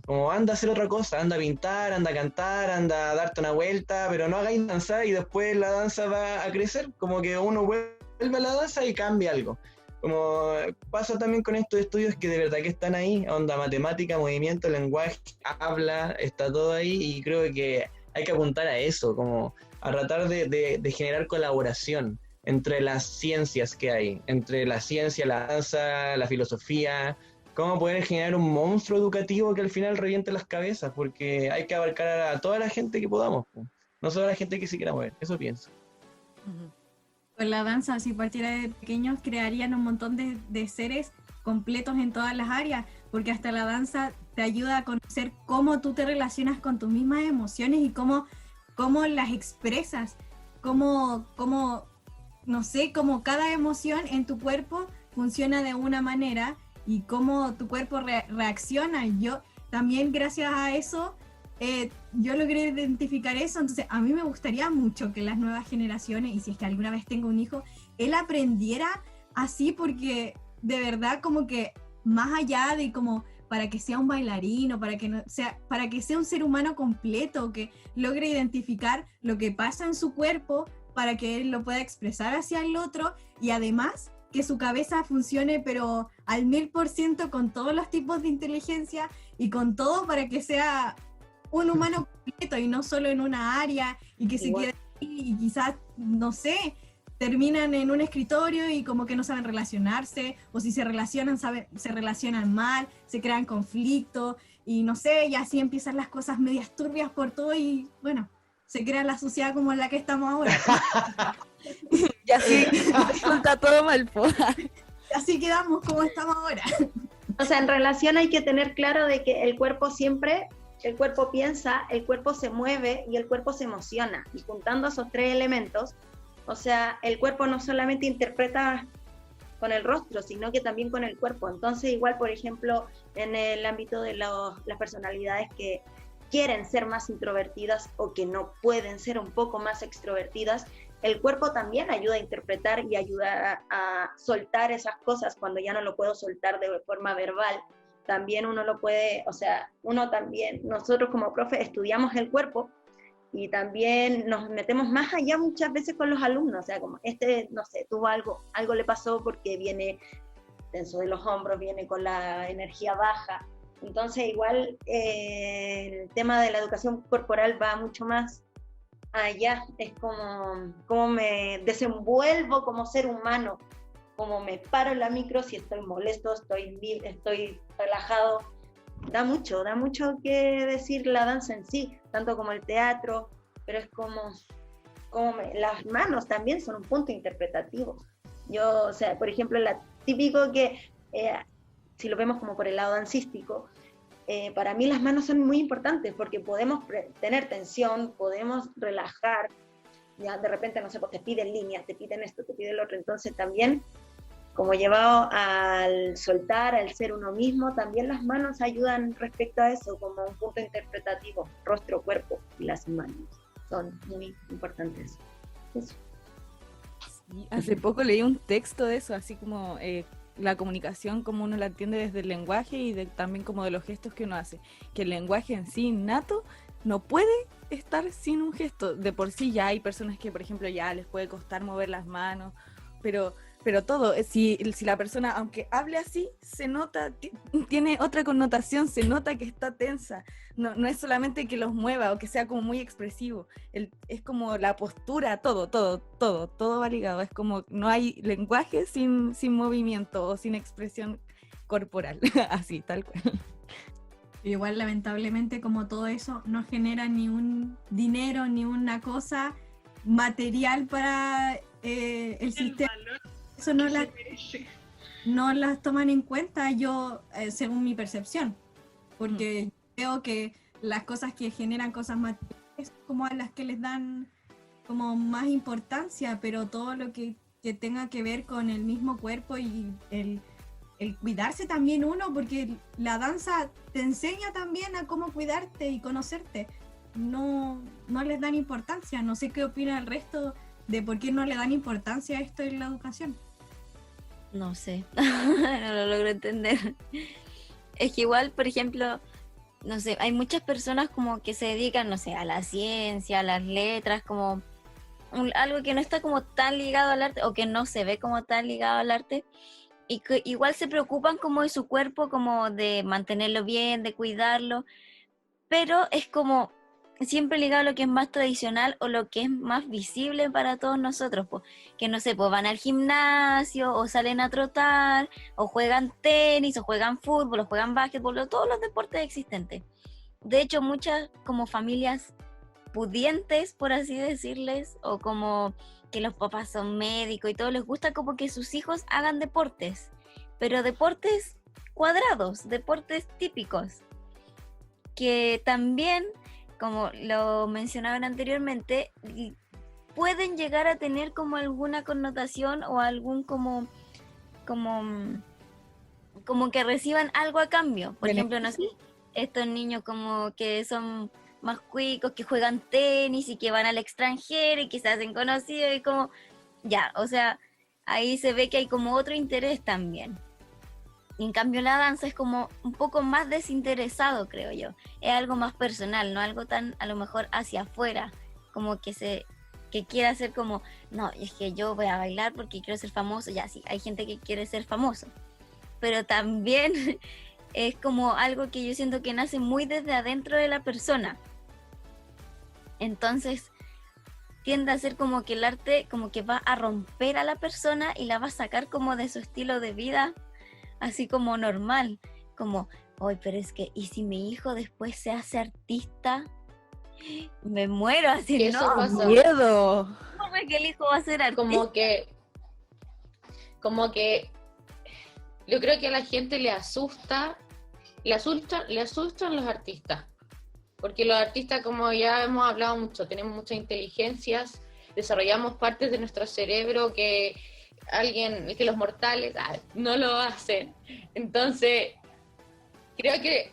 como anda a hacer otra cosa, anda a pintar, anda a cantar, anda a darte una vuelta, pero no hagáis danza y después la danza va a crecer, como que uno vuelve a la danza y cambia algo. Como pasa también con estos estudios que de verdad que están ahí, onda matemática, movimiento, lenguaje, habla, está todo ahí, y creo que hay que apuntar a eso, como a tratar de generar colaboración entre las ciencias que hay, entre la ciencia, la danza, la filosofía, cómo poder generar un monstruo educativo que al final reviente las cabezas, porque hay que abarcar a toda la gente que podamos, no solo a la gente que se quiera mover, eso pienso. Con la danza, si partiera de pequeños, crearían un montón de seres completos en todas las áreas, porque hasta la danza te ayuda a conocer cómo tú te relacionas con tus mismas emociones y cómo las expresas, cómo no sé, cómo cada emoción en tu cuerpo funciona de una manera y cómo tu cuerpo reacciona. Yo también, gracias a eso, yo logré identificar eso. Entonces a mí me gustaría mucho que las nuevas generaciones, y si es que alguna vez tengo un hijo, él aprendiera así, porque de verdad como que más allá de como para que sea un bailarín o para que sea un ser humano completo, que logre identificar lo que pasa en su cuerpo para que él lo pueda expresar hacia el otro, y además que su cabeza funcione pero al 1000% con todos los tipos de inteligencia y con todo, para que sea un humano completo y no solo en una área, y que se quede ahí y quizás, no sé, terminan en un escritorio y como que no saben relacionarse, o si se relacionan, se relacionan mal, se crean conflictos y no sé, y así empiezan las cosas medias turbias por todo, y bueno, se crea la sociedad como en la que estamos ahora. Y así resulta todo mal, po. Y así quedamos como estamos ahora. O sea, en relación hay que tener claro de que el cuerpo piensa, el cuerpo se mueve y el cuerpo se emociona. Y juntando esos tres elementos, o sea, el cuerpo no solamente interpreta con el rostro, sino que también con el cuerpo. Entonces, igual, por ejemplo, en el ámbito de las personalidades que quieren ser más introvertidas o que no pueden ser un poco más extrovertidas, el cuerpo también ayuda a interpretar y ayuda a soltar esas cosas cuando ya no lo puedo soltar de forma verbal. También uno lo puede, o sea, nosotros como profe estudiamos el cuerpo y también nos metemos más allá muchas veces con los alumnos, o sea, como no sé, tuvo algo le pasó porque viene tenso de los hombros, viene con la energía baja. Entonces igual el tema de la educación corporal va mucho más allá, es como me desenvuelvo como ser humano, como me paro en la micro, si estoy molesto, estoy relajado. Da mucho que decir la danza en sí, tanto como el teatro, pero es las manos también son un punto interpretativo. Yo, o sea, por ejemplo, típico que, si lo vemos como por el lado dancístico, para mí las manos son muy importantes porque podemos tener tensión, podemos relajar, ya de repente, no sé, pues te piden líneas, te piden esto, te piden lo otro, entonces también como llevado al soltar, al ser uno mismo, también las manos ayudan respecto a eso, como un punto interpretativo, rostro, cuerpo y las manos son muy importantes. Eso. Sí, hace poco leí un texto de eso, así como la comunicación como uno la entiende desde el lenguaje y también como de los gestos que uno hace, que el lenguaje en sí innato no puede estar sin un gesto. De por sí ya hay personas que, por ejemplo, ya les puede costar mover las manos, pero todo, si la persona, aunque hable así, se nota, tiene otra connotación, se nota que está tensa. No es solamente que los mueva o que sea como muy expresivo, es como la postura, todo va ligado. Es como no hay lenguaje sin movimiento o sin expresión corporal, así, tal cual. Igual, lamentablemente, como todo eso no genera ni un dinero, ni una cosa material para el sistema. Eso no las toman en cuenta, yo, según mi percepción, porque creo que las cosas que generan cosas materiales es como a las que les dan como más importancia, pero todo lo que tenga que ver con el mismo cuerpo y el cuidarse también uno, porque la danza te enseña también a cómo cuidarte y conocerte. No les dan importancia. No sé qué opina el resto de por qué no le dan importancia a esto en la educación. No sé, no lo logro entender. Es que igual, por ejemplo, no sé, hay muchas personas como que se dedican, no sé, a la ciencia, a las letras, como algo que no está como tan ligado al arte, o que no se ve como tan ligado al arte, y que igual se preocupan como de su cuerpo, como de mantenerlo bien, de cuidarlo, pero es como siempre ligado a lo que es más tradicional o lo que es más visible para todos nosotros, pues, que no sé, pues van al gimnasio o salen a trotar o juegan tenis o juegan fútbol o juegan básquetbol o todos los deportes existentes. De hecho, muchas como familias pudientes, por así decirles, o como que los papás son médicos y todo, les gusta como que sus hijos hagan deportes, pero deportes cuadrados, deportes típicos, que también, como lo mencionaban anteriormente, pueden llegar a tener como alguna connotación o algún como que reciban algo a cambio. Por ejemplo, no sé, estos niños como que son más cuicos, que juegan tenis y que van al extranjero y que se hacen conocidos y como, ya, o sea, ahí se ve que hay como otro interés también. Y en cambio la danza es como un poco más desinteresado, creo yo. Es algo más personal, no algo tan a lo mejor hacia afuera, como que quiera hacer como, no, es que yo voy a bailar porque quiero ser famoso. Ya sí, hay gente que quiere ser famoso, pero también es como algo que yo siento que nace muy desde adentro de la persona. Entonces tiende a ser como que el arte como que va a romper a la persona y la va a sacar como de su estilo de vida, así como normal, como, oye, pero es que, ¿y si mi hijo después se hace artista? Me muero, así, eso no, miedo. ¿Cómo es que el hijo va a ser artista? Como que yo creo que a la gente le asustan los artistas, porque los artistas, como ya hemos hablado mucho, tenemos muchas inteligencias, desarrollamos partes de nuestro cerebro que los mortales no lo hacen. Entonces, creo que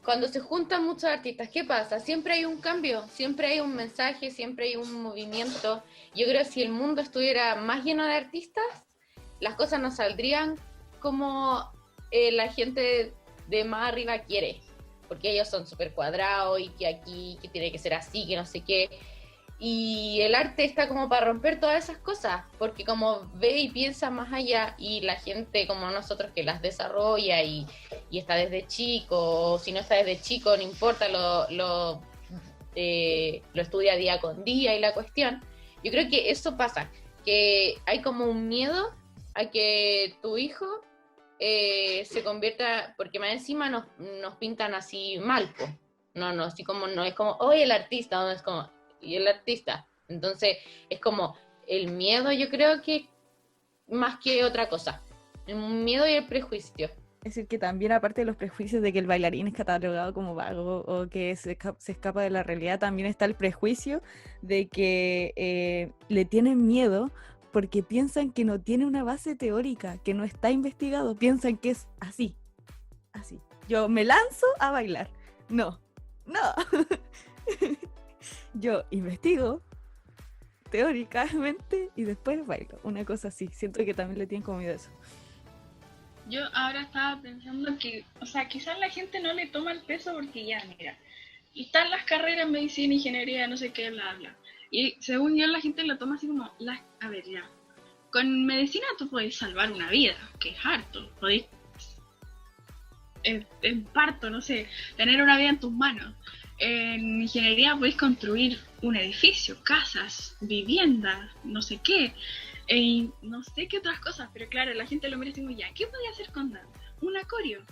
cuando se juntan muchos artistas, ¿qué pasa? Siempre hay un cambio, siempre hay un mensaje, siempre hay un movimiento. Yo creo que si el mundo estuviera más lleno de artistas, las cosas no saldrían como la gente de más arriba quiere, porque ellos son súper cuadrados y que aquí, que tiene que ser así, que no sé qué. Y el arte está como para romper todas esas cosas, porque como ve y piensa más allá, y la gente como nosotros que las desarrolla y está desde chico, o si no está desde chico, no importa, lo estudia día con día y la cuestión. Yo creo que eso pasa, que hay como un miedo a que tu hijo se convierta, porque más encima nos pintan así mal, po. No, así como, no es como, oye, el artista, no es como, y el artista. Entonces, es como el miedo, yo creo que más que otra cosa. El miedo y el prejuicio. Es decir, que también aparte de los prejuicios de que el bailarín es catalogado como vago o que se escapa de la realidad, también está el prejuicio de que le tienen miedo porque piensan que no tiene una base teórica, que no está investigado, piensan que es así, así. Yo me lanzo a bailar. No. Yo investigo teóricamente y después bailo, una cosa así. Siento que también le tienen como miedo a eso. Yo ahora estaba pensando que, o sea, quizás la gente no le toma el peso porque ya, mira, están las carreras en medicina, ingeniería, no sé qué, bla, bla. Y según yo la gente lo toma así como, a ver, ya, con medicina tú podés salvar una vida, que es harto, podés, en parto, no sé, tener una vida en tus manos. En ingeniería podés construir un edificio, casas, viviendas, no sé qué. No sé qué otras cosas, pero claro, la gente lo mira y dice, ya, ¿qué podía hacer con danza? Un acorio.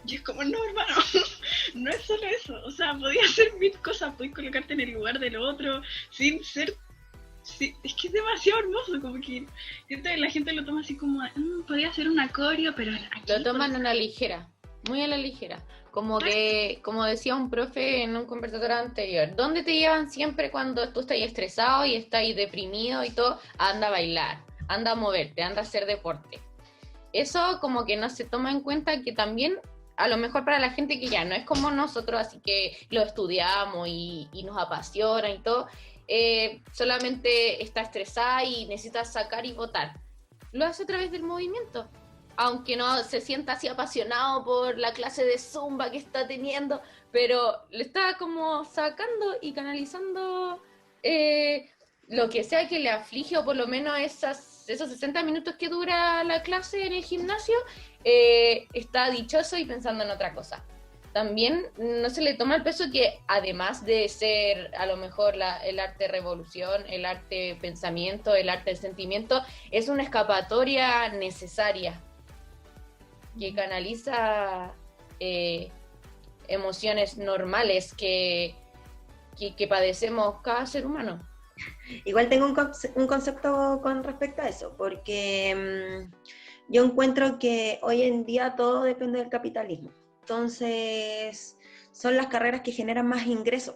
Y es como, no, hermano, no es solo eso. O sea, podía hacer mil cosas, podías colocarte en el lugar del otro, sin ser... Sí, es que es demasiado hermoso, como que siento que la gente lo toma así como, podía hacer un acorio, pero aquí... Lo toman a la ligera, muy a la ligera. Como que, como decía un profe en un conversatorio anterior, ¿dónde te llevan siempre cuando tú estás estresado y estás deprimido y todo? Anda a bailar, anda a moverte, anda a hacer deporte. Eso como que no se toma en cuenta que también, a lo mejor para la gente que ya no es como nosotros, así que lo estudiamos y nos apasiona y todo, solamente está estresada y necesita sacar y botar. Lo hace a través del movimiento. Aunque no se sienta así apasionado por la clase de Zumba que está teniendo, pero le está como sacando y canalizando lo que sea que le aflige, o por lo menos esos 60 minutos que dura la clase en el gimnasio, está dichoso y pensando en otra cosa. También no se le toma el peso que, además de ser a lo mejor el arte revolución, el arte pensamiento, el arte sentimiento, es una escapatoria necesaria que canaliza emociones normales que padecemos cada ser humano. Igual tengo un concepto con respecto a eso, porque yo encuentro que hoy en día todo depende del capitalismo. Entonces, son las carreras que generan más ingresos.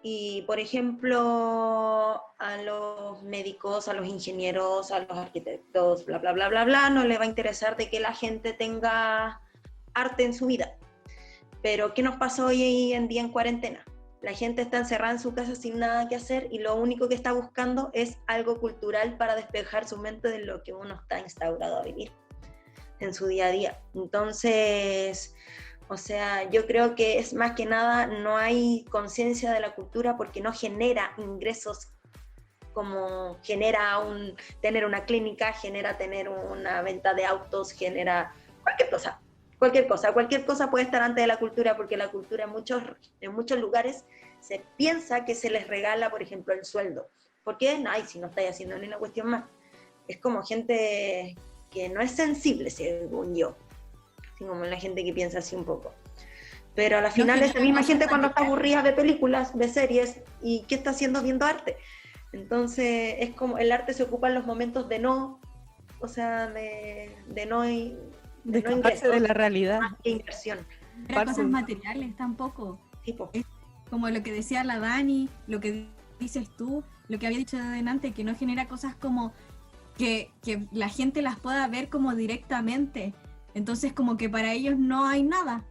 Y, por ejemplo, a los médicos, a los ingenieros, a los arquitectos, bla, bla, bla, bla, bla, no le va a interesar de que la gente tenga arte en su vida. Pero, ¿qué nos pasó hoy en día en cuarentena? La gente está encerrada en su casa sin nada que hacer y lo único que está buscando es algo cultural para despejar su mente de lo que uno está instaurado a vivir en su día a día. Entonces... O sea, yo creo que es más que nada, no hay conciencia de la cultura porque no genera ingresos como genera tener una clínica, genera tener una venta de autos, genera cualquier cosa puede estar antes de la cultura, porque la cultura en muchos lugares se piensa que se les regala, por ejemplo, el sueldo. ¿Por qué? Ay, si no estáis haciendo ni una cuestión más. Es como gente que no es sensible, según yo. Como la gente que piensa así un poco. Pero a la final esa misma gente cuando está aburrida ve películas, ve series, ¿y qué está haciendo? Viendo arte. Entonces es como el arte se ocupa en los momentos de no, o sea, de no ingresos, de la realidad. Más que inversión. Era cosas materiales tampoco. Tipo. Es como lo que decía la Dani, lo que dices tú, lo que había dicho delante, que no genera cosas como que la gente las pueda ver como directamente. Entonces como que para ellos no hay nada,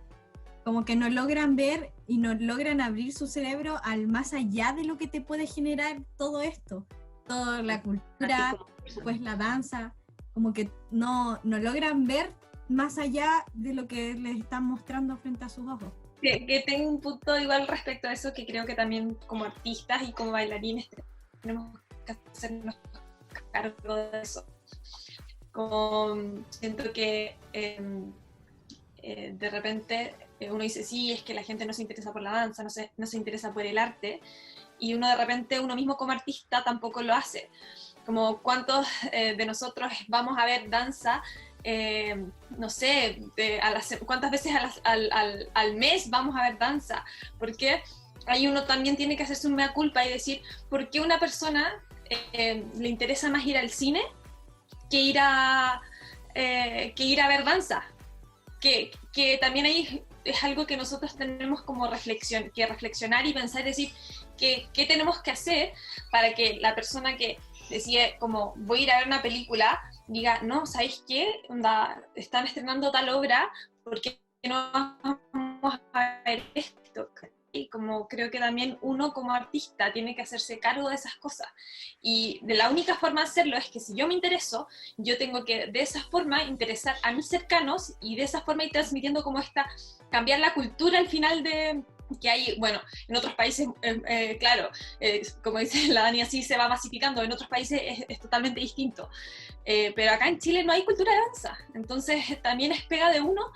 como que no logran ver y no logran abrir su cerebro al más allá de lo que te puede generar todo esto, toda la cultura, pues la danza, como que no logran ver más allá de lo que les están mostrando frente a sus ojos. Que tengo un punto igual respecto a eso, que creo que también como artistas y como bailarines tenemos que hacernos cargo de eso. Como siento que de repente uno dice, sí, es que la gente no se interesa por la danza, no se interesa por el arte, y uno de repente, uno mismo como artista tampoco lo hace. Como cuántos de nosotros vamos a ver danza, no sé, cuántas veces al mes vamos a ver danza, porque ahí uno también tiene que hacerse un mea culpa y decir, ¿por qué una persona le interesa más ir al cine que ir a ver danza? Que también ahí es algo que nosotros tenemos como reflexionar y pensar y decir qué tenemos que hacer para que la persona que decide como voy a ir a ver una película, diga, no, ¿sabéis qué? Onda, están estrenando tal obra, ¿por qué no vamos a ver esto? Y como creo que también uno como artista tiene que hacerse cargo de esas cosas. Y de la única forma de hacerlo es que si yo me intereso, yo tengo que de esa forma interesar a mis cercanos y de esa forma ir transmitiendo como cambiar la cultura al final de que hay, bueno, en otros países, claro, como dice la Dani, así se va masificando, en otros países es totalmente distinto. Pero acá en Chile no hay cultura de danza, entonces también es pega de uno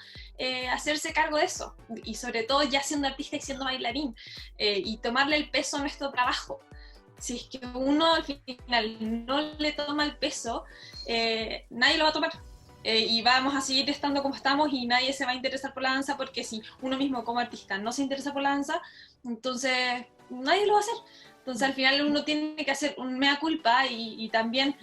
hacerse cargo de eso, y sobre todo ya siendo artista y siendo bailarín, y tomarle el peso a nuestro trabajo. Si es que uno al final no le toma el peso, nadie lo va a tomar. Y vamos a seguir estando como estamos y nadie se va a interesar por la danza, porque si uno mismo como artista no se interesa por la danza, entonces nadie lo va a hacer. Entonces al final uno tiene que hacer un mea culpa y también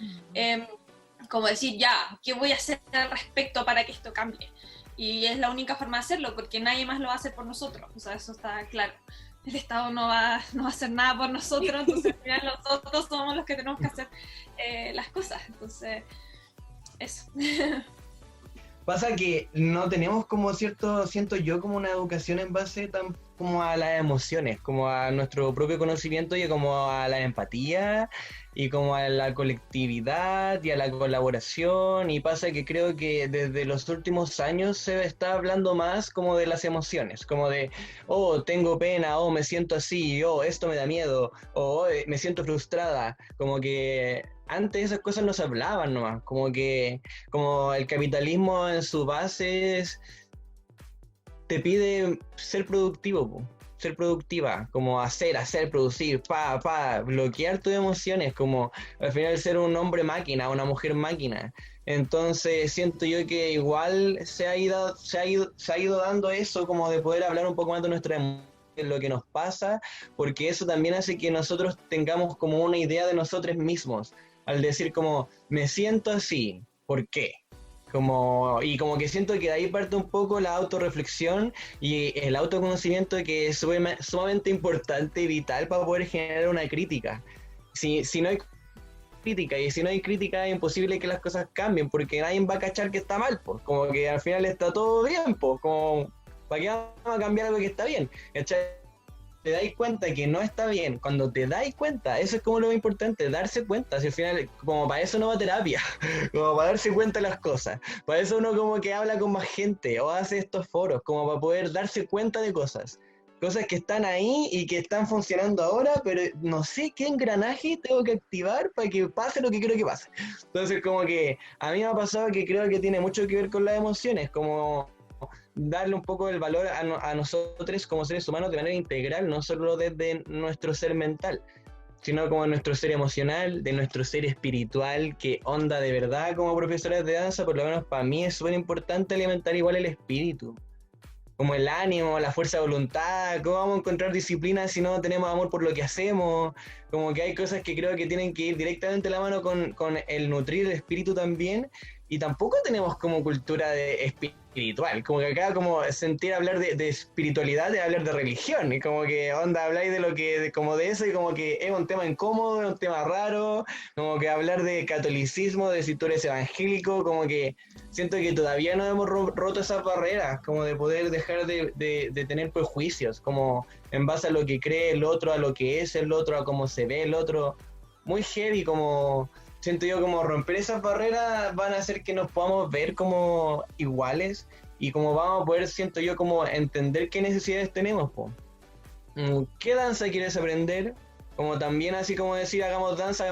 como decir, ya, ¿qué voy a hacer al respecto para que esto cambie? Y es la única forma de hacerlo, porque nadie más lo va a hacer por nosotros, o sea, eso está claro. El Estado no va a hacer nada por nosotros, entonces al final nosotros somos los que tenemos que hacer las cosas, entonces eso. Pasa que no tenemos como siento yo como una educación en base tan como a las emociones, como a nuestro propio conocimiento y como a la empatía y como a la colectividad y a la colaboración, y pasa que creo que desde los últimos años se está hablando más como de las emociones, como de, oh, tengo pena, oh, me siento así, oh, esto me da miedo, oh, me siento frustrada, como que antes esas cosas no se hablaban nomás, como el capitalismo en su base te pide ser productivo, ser productiva, como hacer, producir, bloquear tus emociones, como al final ser un hombre máquina, una mujer máquina. Entonces siento yo que igual se ha ido dando eso, como de poder hablar un poco más de nuestra emoción, lo que nos pasa, porque eso también hace que nosotros tengamos como una idea de nosotros mismos, al decir como, me siento así, ¿por qué? Como que siento que de ahí parte un poco la autorreflexión y el autoconocimiento, que es sumamente importante y vital para poder generar una crítica. Si no hay crítica, y si no hay crítica es imposible que las cosas cambien, porque nadie va a cachar que está mal, pues, como que al final está todo bien, pues, como, ¿para qué vamos a cambiar algo que está bien? ¿Cachai? Te dais cuenta que no está bien, cuando te dais cuenta, eso es como lo importante, darse cuenta. Si al final, como para eso no va a terapia, como para darse cuenta de las cosas, para eso uno como que habla con más gente o hace estos foros, como para poder darse cuenta de cosas que están ahí y que están funcionando ahora, pero no sé qué engranaje tengo que activar para que pase lo que quiero que pase. Entonces como que a mí me ha pasado que creo que tiene mucho que ver con las emociones, como darle un poco el valor a nosotros como seres humanos de manera integral, no solo desde nuestro ser mental, sino como nuestro ser emocional, de nuestro ser espiritual, que onda de verdad. Como profesores de danza, por lo menos para mí es súper importante alimentar igual el espíritu, como el ánimo, la fuerza de voluntad. ¿Cómo vamos a encontrar disciplina si no tenemos amor por lo que hacemos? Como que hay cosas que creo que tienen que ir directamente de la mano con el nutrir el espíritu también, y tampoco tenemos como cultura de espiritual, como que acá como sentir hablar de espiritualidad de hablar de religión, y como que onda habláis de lo que, como de eso, y como que es un tema incómodo, es un tema raro, como que hablar de catolicismo, de si tú eres evangélico, como que siento que todavía no hemos roto esas barreras, como de poder dejar de tener prejuicios, como en base a lo que cree el otro, a lo que es el otro, a cómo se ve el otro, muy heavy. Como siento yo, como romper esas barreras van a hacer que nos podamos ver como iguales, y como vamos a poder, siento yo, como entender qué necesidades tenemos, po. ¿Qué danza quieres aprender? Como también así como decir, hagamos danza,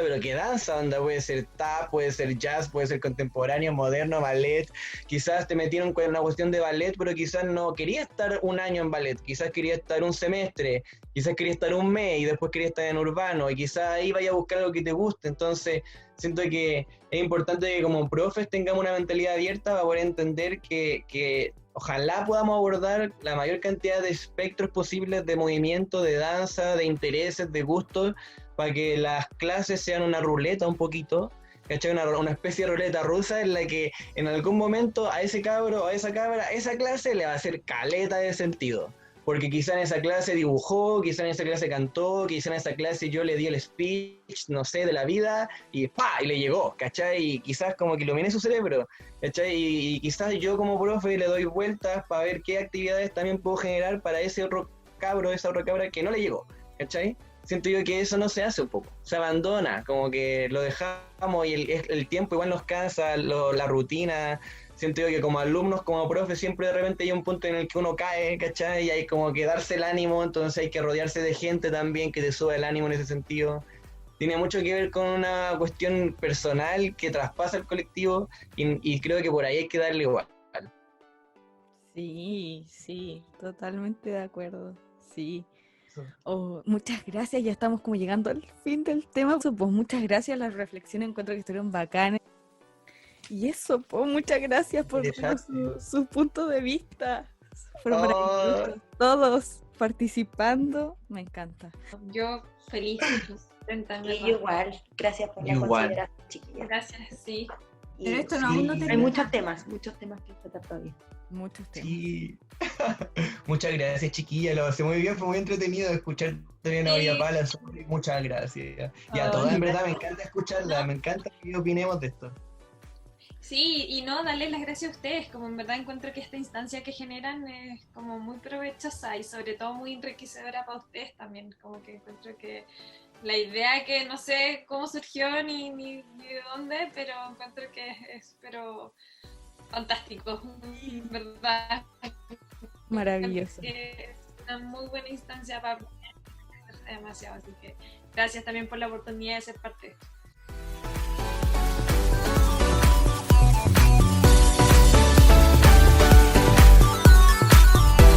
pero ¿qué danza? Onda, puede ser tap, puede ser jazz, puede ser contemporáneo, moderno, ballet. Quizás te metieron con una cuestión de ballet, pero quizás no quería estar un año en ballet, quizás quería estar un semestre, quizás quería estar un mes y después quería estar en urbano, y quizás ahí vaya a buscar algo que te guste. Entonces siento que es importante que como profes tengamos una mentalidad abierta para poder entender que ojalá podamos abordar la mayor cantidad de espectros posibles de movimiento, de danza, de intereses, de gustos, para que las clases sean una ruleta un poquito, ¿cachai? Una especie de ruleta rusa en la que en algún momento a ese cabro o a esa cabra, esa clase le va a hacer caleta de sentido. porque quizá en esa clase dibujó, quizá en esa clase cantó, quizá en esa clase yo le di el speech, no sé, de la vida, y ¡pa! Y le llegó, ¿cachai? Y quizás como que iluminé su cerebro, ¿cachai? Y quizás yo como profe le doy vueltas para ver qué actividades también puedo generar para ese otro cabro, esa otra cabra que no le llegó, ¿cachai? Siento yo que eso no se hace un poco, se abandona, como que lo dejamos y el tiempo igual nos cansa, la rutina. Siento yo que como alumnos, como profes, siempre de repente hay un punto en el que uno cae, ¿cachai? Y hay como que darse el ánimo, entonces hay que rodearse de gente también que te suba el ánimo en ese sentido. Tiene mucho que ver con una cuestión personal que traspasa el colectivo y creo que por ahí hay que darle igual. Sí, totalmente de acuerdo. Sí. Oh, muchas gracias, ya estamos como llegando al fin del tema. Pues muchas gracias, las reflexiones encuentro que estuvieron bacanas. Y eso, pues muchas gracias por su punto de vista. Fueron maravillosos. Todos participando, me encanta. Yo feliz, contenta, Y yo igual, gracias por la consideración, chiquillas. Gracias, sí. Pero esto no, aún no termina. Hay muchos temas que tratar todavía. Muchos temas. Sí. Muchas gracias, chiquilla, lo hace muy bien, fue muy entretenido escucharte bien a María Paula. Muchas gracias. Y a todas, en verdad, me encanta escucharla, me encanta que opinemos de esto. Sí, y no, darles las gracias a ustedes, como en verdad encuentro que esta instancia que generan es como muy provechosa y sobre todo muy enriquecedora para ustedes también, como que encuentro que la idea que no sé cómo surgió ni de dónde, pero encuentro que es pero fantástico, en verdad. Maravilloso. Es una muy buena instancia para aprender demasiado, así que gracias también por la oportunidad de ser parte de esto.